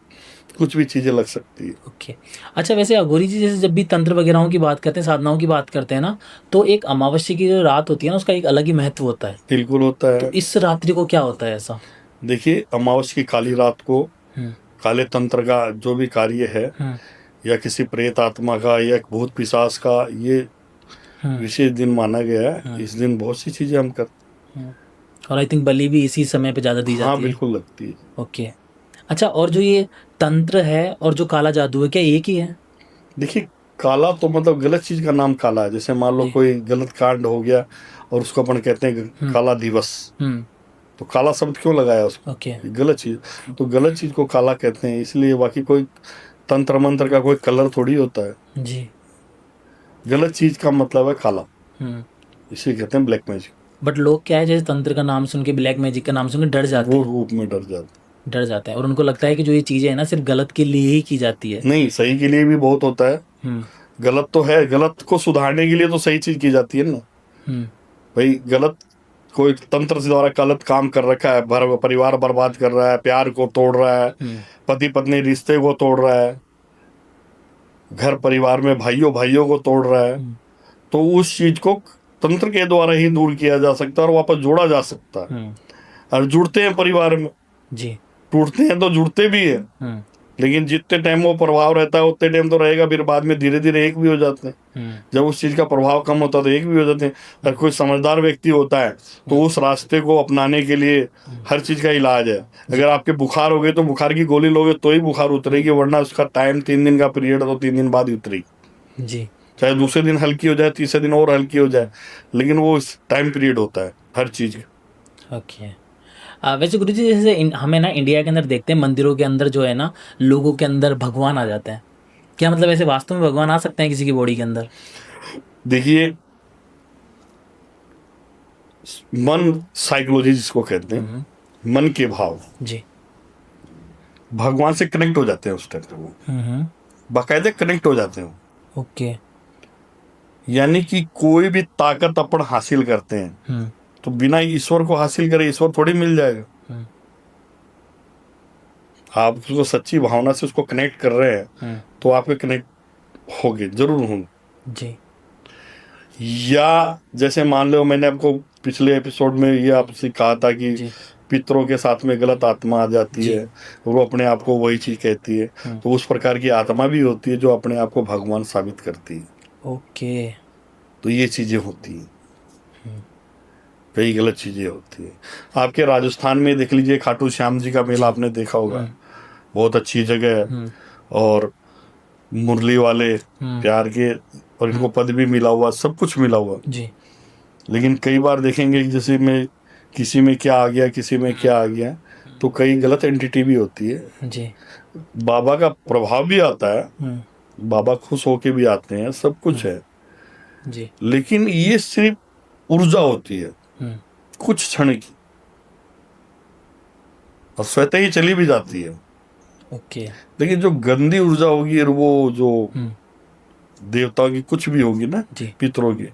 कुछ भी चीजें लग सकती है। ओके। अच्छा वैसे अघोरी जी जैसे जब भी तंत्र वगैरहों की बात करते हैं, साधनाओं की बात करते हैं ना, तो एक अमावस्या की जो रात होती है ना उसका एक अलग ही महत्व होता है। बिल्कुल होता तो है। इस रात्रि को क्या होता है ऐसा? देखिए, अमावस्या की काली रात को हुँ, काले तंत्र का जो भी कार्य है, हुँ, या किसी प्रेत आत्मा का या भूत पिशाच का, ये हुँ, विशेष दिन माना गया है। हुँ, इस दिन बहुत सी चीजें हम कर। हुँ। और आई थिंक बलि भी इसी समय पे ज़्यादा दी हाँ, जाती है। बिल्कुल लगती है। ओके। अच्छा और जो ये तंत्र है और जो काला जादू है, क्या एक ही है? देखिए, काला तो मतलब गलत चीज का नाम काला है। जैसे मान लो जी। कोई गलत कांड हो गया और उसको अपन कहते हैं हुँ, काला दिवस, हुँ, तो काला शब्द क्यों लगाया उसको? ओके। ये गलत चीज, तो गलत चीज को काला कहते हैं इसलिए। बाकी कोई तंत्र मंत्र का कोई कलर थोड़ी होता है। जी। गलत चीज का मतलब है काला, हुँ। इसे कहते हैं ब्लैक मैजिक। बट लोग क्या है जैसे तंत्र का नाम सुन के, ब्लैक मैजिक का नाम सुन के डर जाते वो हैं। रूप में डर जाते डर जाते हैं और उनको लगता है कि जो ये चीज़ें हैं ना सिर्फ़ गलत के लिए ही की जाती है। हैं। नहीं, सही के लिए भी बहुत होता है। हुँ, गलत तो है, गलत को सुधारने के लिए तो सही चीज की जाती है ना। हुँ, भाई गलत कोई तंत्र से द्वारा गलत काम कर रखा है, परिवार बर्बाद कर रहा है, प्यार को तोड़ रहा है, हुँ, पति पत्नी रिश्ते को तोड़ रहा है, घर परिवार में भाइयों भाइयों को तोड़ रहा है, हुँ, तो उस चीज को तंत्र के द्वारा ही दूर किया जा सकता है और वापस जोड़ा जा सकता है। हुँ, और जुड़ते हैं परिवार में, जी। टूटते हैं तो जुड़ते भी है, हुँ, लेकिन जितने टाइम वो प्रभाव रहता है उतने टाइम तो रहेगा, फिर बाद में धीरे धीरे एक भी हो जाते हैं। हुँ, जब उस चीज का प्रभाव कम होता है तो एक भी हो जाते हैं। अगर कोई समझदार व्यक्ति होता है तो उस रास्ते को अपनाने के लिए हर चीज का इलाज है। अगर आपके बुखार हो गए तो बुखार की गोली लोगे तो ही बुखार उतरेगी, वरना उसका टाइम 3 दिन का पीरियड है, तो 3 दिन बाद ही उतरेगी। जी, चाहे दूसरे दिन हल्की हो जाए, तीसरे दिन और हल्की हो जाए, लेकिन वो टाइम पीरियड होता है हर चीज का। ओके। वैसे गुरुजी जैसे हमें ना इंडिया के अंदर देखते हैं मंदिरों के अंदर जो है ना लोगों के अंदर भगवान आ जाते हैं। क्या मतलब ऐसे वास्तव में भगवान आ सकते हैं किसी की बॉडी के अंदर? देखिए, मन साइकोलॉजी जिसको कहते हुँ, हैं, हुँ, मन के भाव जी। भगवान से कनेक्ट हो जाते हैं उस टाइम पे, वो हुँ, हुँ, बाकायदे कनेक्ट हो जाते हैं। ओके। यानी कि कोई भी ताकत अपन हासिल करते हैं हुँ, तो बिना ईश्वर को हासिल करे ईश्वर थोड़ी मिल जाएगा। हुँ, आप उसको सच्ची भावना से उसको कनेक्ट कर रहे हैं हुँ, तो आपके कनेक्ट होगे, जरूर होंगे। जी। या जैसे मान लो, मैंने आपको पिछले एपिसोड में ये आपसे कहा था कि जी, पितरों के साथ में गलत आत्मा आ जाती जी। है और वो अपने आप को वही चीज कहती है, हुँ, तो उस प्रकार की आत्मा भी होती है जो अपने आप को भगवान साबित करती है। ओके। तो ये चीजें होती हैं, हुँ, कई गलत चीजें होती है। आपके राजस्थान में देख लीजिए, खाटू श्याम जी का मेला जी। आपने देखा होगा, हुँ, बहुत अच्छी जगह है। हुँ, और मुरली वाले हुँ, प्यार के, और इनको हुँ, पद भी मिला हुआ, सब कुछ मिला हुआ। जी। लेकिन कई बार देखेंगे कि जैसे में किसी में क्या आ गया, किसी में हुँ, क्या आ गया, तो कई गलत एंटिटी भी होती है। जी। बाबा का प्रभाव भी आता है, हुँ, बाबा खुश होके भी आते हैं, सब कुछ हुँ, है, जी। लेकिन ये सिर्फ ऊर्जा होती है हुँ, कुछ क्षण की। और स्वतः ही चली भी जाती है। ओके। लेकिन जो गंदी ऊर्जा होगी और वो जो हम्म। देवताओं की कुछ भी होगी ना, जी। पितरों की,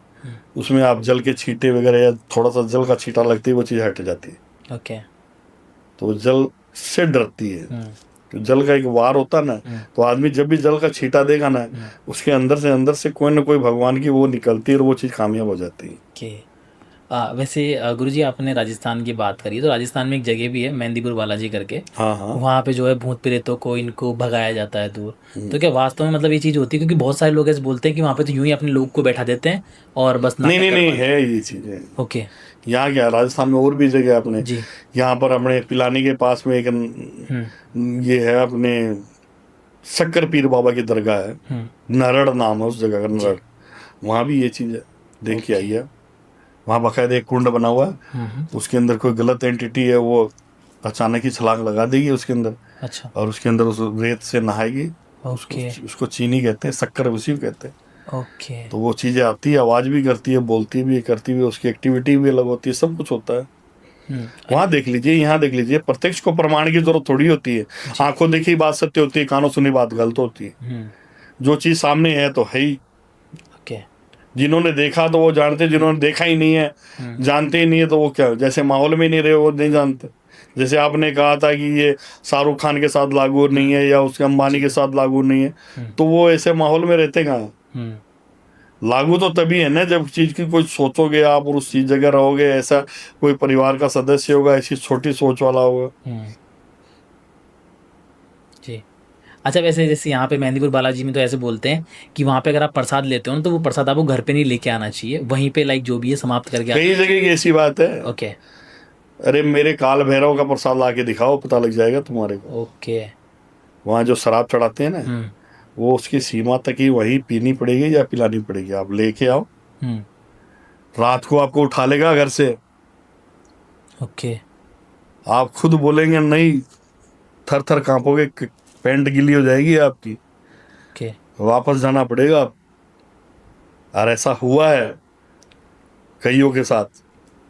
उसमें आप जल के छींटे वगैरह या थोड़ा सा जल का छींटा लगती है, वो चीज़ हट जाती है। ओके। तो वो जल से डरती है। हम्म। तो जल का एक वार होता ना, तो आदमी जब भी जल का छींटा देगा ना, उसके अंदर से कोई ना कोई भगवान की वो निकलती है और वो चीज़ कामयाब हो जाती है। ओके। वैसे गुरुजी आपने राजस्थान की बात करी, तो राजस्थान में एक जगह भी है मेहंदीपुर बालाजी करके। हाँ हाँ। वहाँ पे जो है भूत प्रेतों को इनको भगाया जाता है दूर। तो क्या वास्तव में मतलब ये चीज़ होती है? क्योंकि बहुत सारे लोग ऐसे बोलते हैं कि वहाँ पे तो यूं ही अपने लोग को बैठा देते हैं और बस नहीं नाटक नहीं नहीं, करवाते है ये चीज़ें। हैं। ओके। यहाँ क्या, राजस्थान में और भी जगह है अपने। जी। यहाँ पर अपने पिलानी के पास में एक ये है अपने शक्कर पीर बाबा की दरगाह है, नरड़ नाम है उस जगह का, नरड़। वहाँ भी ये चीज़ है, देख के आइए। वहाँ बाकायदा एक कुंड बना हुआ है, उसके अंदर कोई गलत एंटिटी है वो अचानक ही छलांग लगा देगी उसके अंदर। अच्छा। और उसके अंदर उस रेत से नहाएगी। ओके। उसको चीनी कहते हैं, शक्कर उसी को कहते हैं। ओके। तो वो चीज़ें आती है, आवाज़ भी करती है, बोलती भी है, करती भी है, उसकी एक्टिविटी भी अलग होती है, सब कुछ होता है। वहाँ देख लीजिए, यहाँ देख लीजिए, प्रत्यक्ष को प्रमाण की जरूरत थोड़ी होती है। आंखों देखी बात सत्य होती है, कानों सुनी बात गलत होती है। जो चीज़ सामने है तो है ही। ओके। जिन्होंने देखा तो वो जानते, जिन्होंने देखा ही नहीं है, जानते ही नहीं है, तो वो क्या, जैसे माहौल में नहीं रहे वो नहीं जानते। जैसे आपने कहा था कि ये शाहरुख खान के साथ लागू नहीं है या उसके अंबानी के साथ लागू नहीं है, तो वो ऐसे माहौल में रहते कहाँ? लागू तो तभी है ना जब चीज की कोई सोचोगे आप और उस चीज जगह रहोगे, ऐसा कोई परिवार का सदस्य होगा, ऐसी छोटी सोच वाला होगा। जी। अच्छा, वैसे जैसे यहाँ पे मेहंदीपुर बालाजी में तो ऐसे बोलते हैं कि वहाँ पे अगर आप प्रसाद लेते हो ना, तो वो प्रसाद आपको घर पे नहीं लेके आना चाहिए, वहीं पे लाइक जो भी है समाप्त करके कई जगह की ऐसी बात है। ओके। अरे मेरे काल भैरव का प्रसाद ला के दिखाओ, पता लग जाएगा तुम्हारे को। ओके। वहाँ जो शराब चढ़ाते हैं ना, वो उसकी सीमा तक ही वही पीनी पड़ेगी या पिलानी पड़ेगी। आप लेके आओ, रात को आपको उठा लेगा घर से। ओके। आप खुद बोलेंगे नहीं, थर थर कांपोगे, पैंट गीली हो जाएगी आपकी, ओके। वापस जाना पड़ेगा। और ऐसा हुआ है कईयों के साथ।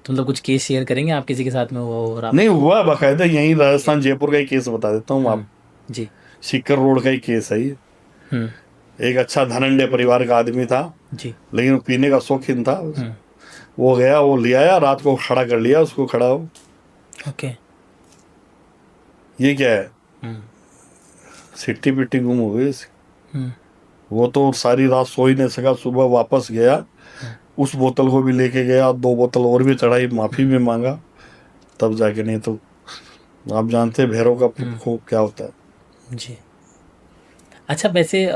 तो मतलब कुछ केस शेयर करेंगे आप, किसी के साथ में हुआ हो और आप? नहीं हुआ, बाकायदा यहीं राजस्थान जयपुर का ही केस बता देता हूँ आप। जी। सीकर रोड का ही केस है ये। एक अच्छा धनंजय परिवार का आदमी था जी। लेकिन वो पीने का शौकीन था। वो गया, वो ले आया, रात को खड़ा कर लिया उसको, खड़ा हो। ओके। ये क्या है, सिट्टी पिट्टी गुम हो गई इसकी। वो तो सारी रात सो ही नहीं सका, सुबह वापस गया, उस बोतल को भी लेके गया, 2 बोतल और भी चढ़ाई, माफी भी मांगा, तब जाके। नहीं तो आप जानते हैं भैरव का प्रकोप क्या होता है। जी। अच्छा, वैसे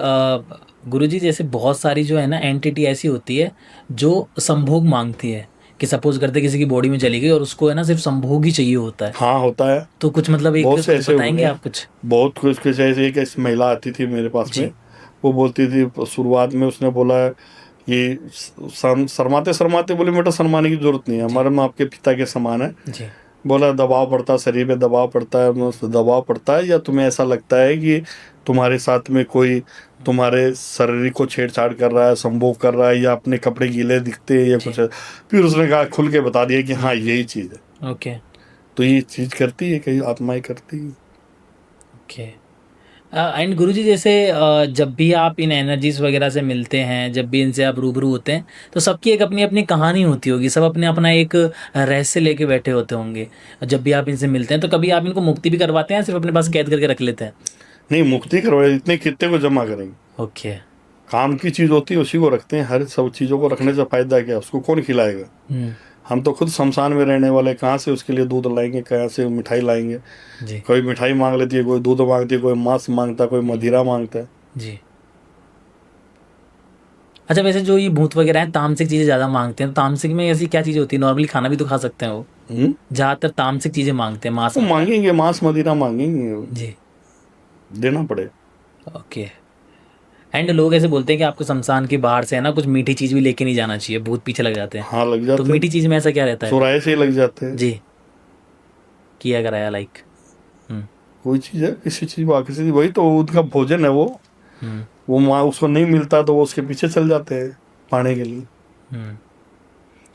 गुरुजी जैसे बहुत सारी जो है ना एंटिटी ऐसी होती है जो संभोग मांगती है, कि सपोज करते किसी की बॉडी में चली गई और उसको है ना सिर्फ संभोग ही चाहिए होता है। हाँ होता है। तो कुछ मतलब एक बहुत से ऐसे बताएंगे आप कुछ? बहुत कुछ ऐसे। एक ऐसी महिला आती थी मेरे पास में, वो बोलती थी शुरुआत में, उसने बोला कि शर्माते शर्माते बोले बेटा शर्माने की जरूरत नहीं है, हमारे माँ आपके पिता के समान है। जी। बोला दबाव पड़ता है, शरीर पे दबाव पड़ता है, दबाव पड़ता है, या तुम्हें ऐसा लगता है कि तुम्हारे साथ में कोई तुम्हारे शरीर को छेड़छाड़ कर रहा है, संभोग कर रहा है, या अपने कपड़े गीले दिखते हैं या कुछ। फिर उसने कहा, खुल के बता दिया कि हाँ यही चीज़ है। ओके। तो ये चीज़ करती है, कई आत्माएं करती है। ओके। एंड गुरुजी जैसे जब भी आप इन एनर्जीज वगैरह से मिलते हैं, जब भी इनसे आप रूबरू होते हैं, तो सबकी एक अपनी अपनी कहानी होती होगी, सब अपने अपना एक रहस्य लेके बैठे होते होंगे। जब भी आप इनसे मिलते हैं तो कभी आप इनको मुक्ति भी करवाते हैं, सिर्फ अपने पास कैद करके रख लेते हैं? नहीं, मुक्ति करवाए, इतने कितने को जमा करेंगे। ओके। काम की चीज़ होती है उसी को रखते हैं। हर सब चीज़ों को रखने से फायदा क्या, उसको कौन खिलाएगा। हम तो खुद शमशान में रहने वाले, कहाँ से उसके लिए दूध लाएंगे, कहाँ से मिठाई लाएंगे। जी। कोई मिठाई मांग लेती है, कोई दूध मांगती है, कोई मांस मांगता है, कोई मदिरा मांगता है। जी। अच्छा, वैसे जो ये भूत वगैरह हैं तामसिक चीज़ें ज़्यादा मांगते हैं, तो तामसिक में ऐसी क्या चीज़ होती है? नॉर्मली खाना भी तो खा सकते हैं वो, ज़्यादातर तामसिक चीज़ें मांगते हैं, मांस मांगेंगे, मांस मदिरा मांगेंगे। जी। देना पड़े। ओके। एंड लोग ऐसे बोलते हैं कि आपको शमशान के बाहर से है ना कुछ मीठी चीज़ भी लेके नहीं जाना चाहिए, भूत पीछे लग जाते हैं। हाँ लग जाते तो हैं। मीठी चीज़ में ऐसा क्या रहता है? चौराहे से ही लग जाते हैं। जी। किया कराया लाइक कोई चीज़ है, किसी चीज़ किसी वही तो उनका भोजन है वो माँ उसको नहीं मिलता तो वो उसके पीछे चल जाते हैं पाने के लिए।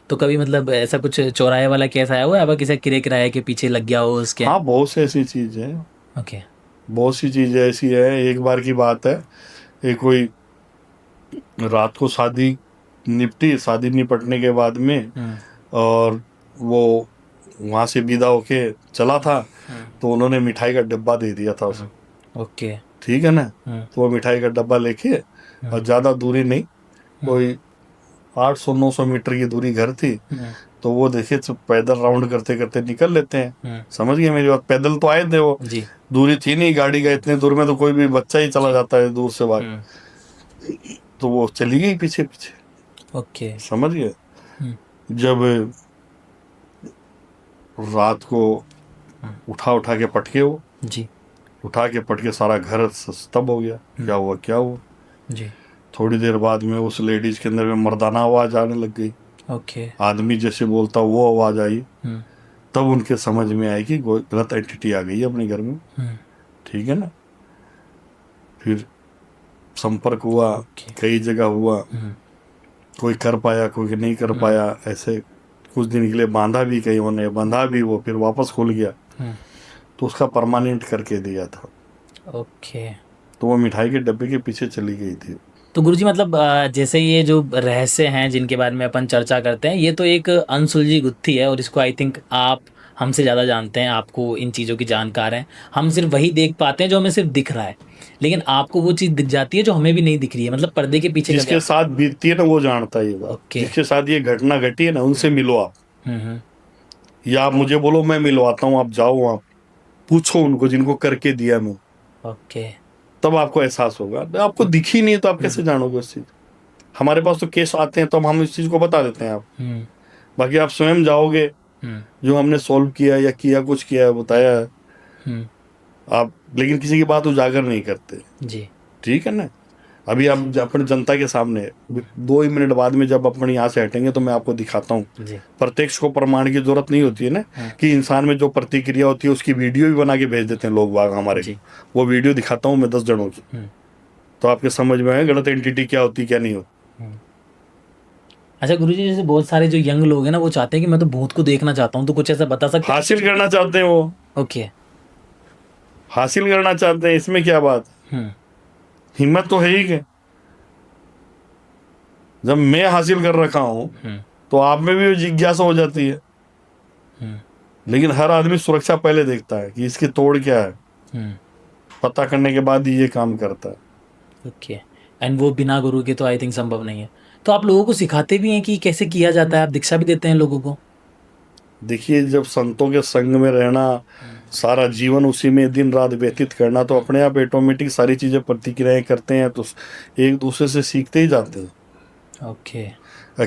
तो कभी मतलब ऐसा कुछ चौराहे वाला केस आया हुआ है, अब किसी किरे किराए के पीछे लग गया हो उसके? हाँ, बहुत सी ऐसी चीज़ है, ओके। बहुत सी चीज़ें ऐसी है। एक बार की बात है, एक कोई रात को शादी निपटने के बाद में, और वो वहाँ से विदा होके चला था, तो उन्होंने मिठाई का डब्बा दे दिया था उसे। ओके। ठीक है ना, तो वो मिठाई का डब्बा लेके, और ज़्यादा दूरी नहीं, कोई 800-900 मीटर की दूरी घर थी, तो वो देखे तो पैदल राउंड करते करते निकल लेते हैं। समझ गए मेरी बात? पैदल तो आए थे वो, जी। दूरी थी नहीं गाड़ी का, इतने दूर में तो कोई भी बच्चा ही चला जाता है दूर से भाग। तो वो चली गई पीछे पीछे। ओके। समझ गए? जब रात को उठा के पटके, वो जी। उठा के पटके सारा घर स्तब्ध हो गया। क्या हुआ क्या हुआ? जी। थोड़ी देर बाद में उस लेडीज के अंदर में मर्दाना आवाज आने लग गई। ओके। आदमी जैसे बोलता वो आवाज आई। तब उनके समझ में आई कि कोई गलत एंटिटी आ गई है अपने घर में। ठीक है ना? फिर संपर्क हुआ, कई जगह हुआ, कोई कर पाया कोई नहीं कर पाया। ऐसे कुछ दिन के लिए बांधा भी, कहीं उन्हें बांधा भी, वो फिर वापस खुल गया, तो उसका परमानेंट करके दिया था। ओके। तो वो मिठाई के डब्बे के पीछे चली गई थी। तो गुरुजी मतलब जैसे ये जो रहस्य हैं जिनके बारे में अपन चर्चा करते हैं, ये तो एक अनसुलझी गुत्थी है, और इसको आई थिंक आप हमसे ज़्यादा जानते हैं, आपको इन चीज़ों की जानकार हैं। हम सिर्फ वही देख पाते हैं जो हमें सिर्फ दिख रहा है, लेकिन आपको वो चीज़ दिख जाती है जो हमें भी नहीं दिख रही है, मतलब पर्दे के पीछे जिसके साथ बीतती है ना वो जानता है ये बात। ओके। जिसके साथ ये घटना घटी है ना, उनसे मिलो आप, या आप मुझे बोलो मैं मिलवाता हूँ, आप जाओ आप पूछो उनको जिनको करके दिया मैं। ओके। तब आपको एहसास होगा। आपको दिख ही नहीं तो आप कैसे जानोगे उस चीज? हमारे पास तो केस आते हैं तो हम इस चीज को बता देते हैं आप, बाकी आप स्वयं जाओगे, जो हमने सॉल्व किया या किया कुछ किया है बताया है आप, लेकिन किसी की बात उजागर नहीं करते जी। ठीक है ना? अभी आप अपने जनता के सामने 2 ही मिनट बाद में जब अपन यहाँ से हटेंगे तो मैं आपको दिखाता हूँ। प्रत्यक्ष को प्रमाण की जरूरत नहीं होती है ना, कि इंसान में जो प्रतिक्रिया होती है उसकी वीडियो भी बना के भेज देते हैं लोग बाग हमारे। वो वीडियो दिखाता हूँ मैं 10 जनों की, तो आपके समझ में आए गलत एंटिटी क्या होती क्या नहीं होती। अच्छा गुरुजी, जैसे बहुत सारे जो यंग लोग हैं ना, वो चाहते हैं कि मैं तो भूत को देखना चाहता हूँ, तो कुछ ऐसा बता सकते हैं? हासिल करना चाहते हैं वो। ओके। हासिल करना चाहते हैं, इसमें क्या बात? हिम्मत तो है ही के। जब मैं हासिल कर रखा हूं तो आप में भी जिज्ञासा हो जाती है। लेकिन हर आदमी सुरक्षा पहले देखता है कि इसकी तोड़ क्या है, पता करने के बाद ही ये काम करता है। ओके। एंड वो बिना गुरु के तो आई थिंक संभव नहीं है। तो आप लोगों को सिखाते भी हैं कि कैसे किया जाता है, आप दीक्षा भी देते हैं लोगों को? देखिए, जब संतों के संग में रहना, सारा जीवन उसी में दिन रात व्यतीत करना, तो अपने आप ऑटोमेटिक सारी चीज़ें प्रतिक्रियाएं करते हैं, तो एक दूसरे से सीखते ही जाते हैं। ओके।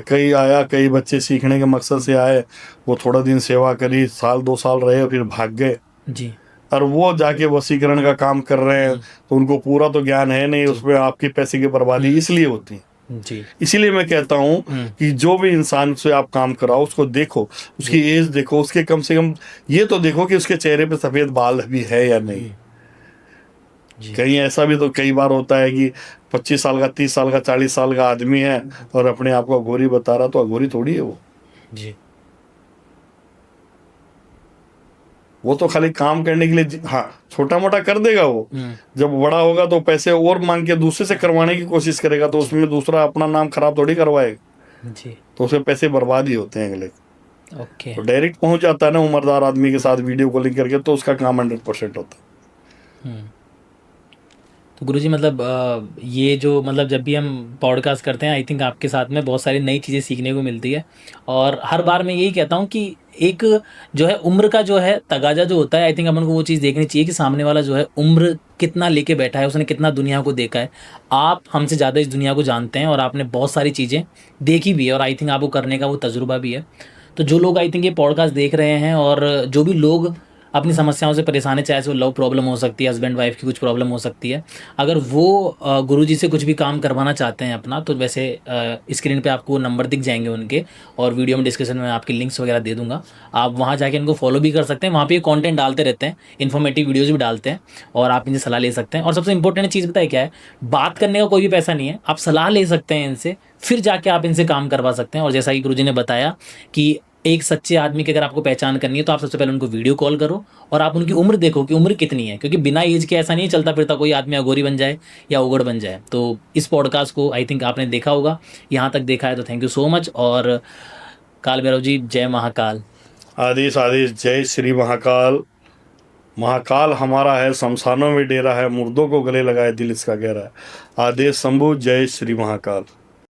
कई बच्चे सीखने के मकसद से आए, वो थोड़ा दिन सेवा करी, 1-2 साल रहे, फिर भाग गए जी। और वो जाके वशीकरण का काम कर रहे हैं, तो उनको पूरा तो ज्ञान है नहीं, उसमें आपकी पैसे की बर्बादी इसलिए होती है। जी। इसीलिए मैं कहता हूँ कि जो भी इंसान से आप काम कराओ उसको देखो, उसकी एज देखो, उसके कम से कम ये तो देखो कि उसके चेहरे पे सफेद बाल भी है या नहीं। कहीं ऐसा भी तो कई बार होता है कि 25 साल का, 30 साल का, 40 साल का आदमी है और अपने आप को अघोरी बता रहा, तो अघोरी थोड़ी है वो। जी। वो तो खाली काम करने के लिए, हाँ छोटा मोटा कर देगा वो, जब बड़ा होगा तो पैसे और मांग के दूसरे से करवाने की कोशिश करेगा, तो उसमें दूसरा अपना नाम खराब थोड़ी करवाएगा। जी। तो उसमें पैसे बर्बाद ही होते हैं अगले। ओके। तो डायरेक्ट पहुंच जाता है ना उम्रदार आदमी के साथ वीडियो कॉलिंग करके, तो उसका काम 100% होता है। तो गुरुजी मतलब ये जो मतलब जब भी हम पॉडकास्ट करते हैं, आई थिंक आपके साथ में बहुत सारी नई चीज़ें सीखने को मिलती है, और हर बार मैं यही कहता हूँ कि एक जो है उम्र का जो है तगाजा जो होता है, आई थिंक अपन को वो चीज़ देखनी चाहिए कि सामने वाला जो है उम्र कितना लेके बैठा है, उसने कितना दुनिया को देखा है। आप हमसे ज़्यादा इस दुनिया को जानते हैं और आपने बहुत सारी चीज़ें देखी भी है, और आई थिंक आपको करने का वो तजुर्बा भी है। तो जो लोग आई थिंक ये पॉडकास्ट देख रहे हैं, और जो भी लोग अपनी समस्याओं से परेशान है, चाहे वो लव प्रॉब्लम हो सकती है, हस्बैंड वाइफ की कुछ प्रॉब्लम हो सकती है, अगर वो गुरुजी से कुछ भी काम करवाना चाहते हैं अपना, तो वैसे स्क्रीन पे आपको नंबर दिख जाएंगे उनके, और वीडियो में डिस्क्रिप्शन में आपकी लिंक्स वगैरह दे दूंगा, आप वहाँ जाके इनको फॉलो भी कर सकते हैं। वहाँ पे कंटेंट डालते रहते हैं, इन्फॉर्मेटिव वीडियोज़ भी डालते हैं, और आप इनसे सलाह ले सकते हैं। और सबसे इंपॉर्टेंट चीज़ बताए क्या है, बात करने का कोई भी पैसा नहीं है, आप सलाह ले सकते हैं इनसे, फिर जाके आप इनसे काम करवा सकते हैं। और जैसा कि गुरुजी ने बताया कि एक सच्चे आदमी की अगर आपको पहचान करनी है, तो आप सबसे पहले उनको वीडियो कॉल करो और आप उनकी उम्र देखो कि उम्र कितनी है, क्योंकि बिना एज के ऐसा नहीं चलता फिरता कोई आदमी अघोरी बन जाए या उगड़ बन जाए। तो इस पॉडकास्ट को आई थिंक आपने देखा होगा, यहाँ तक देखा है तो थैंक यू सो मच। और काल भैरव जी, जय महाकाल। आदेश आदेश, जय श्री महाकाल। महाकाल हमारा है, शमशानों में डेरा है, मुर्दों को गले लगाए दिल इसका गहरा है। आदेश शंभु, जय श्री महाकाल।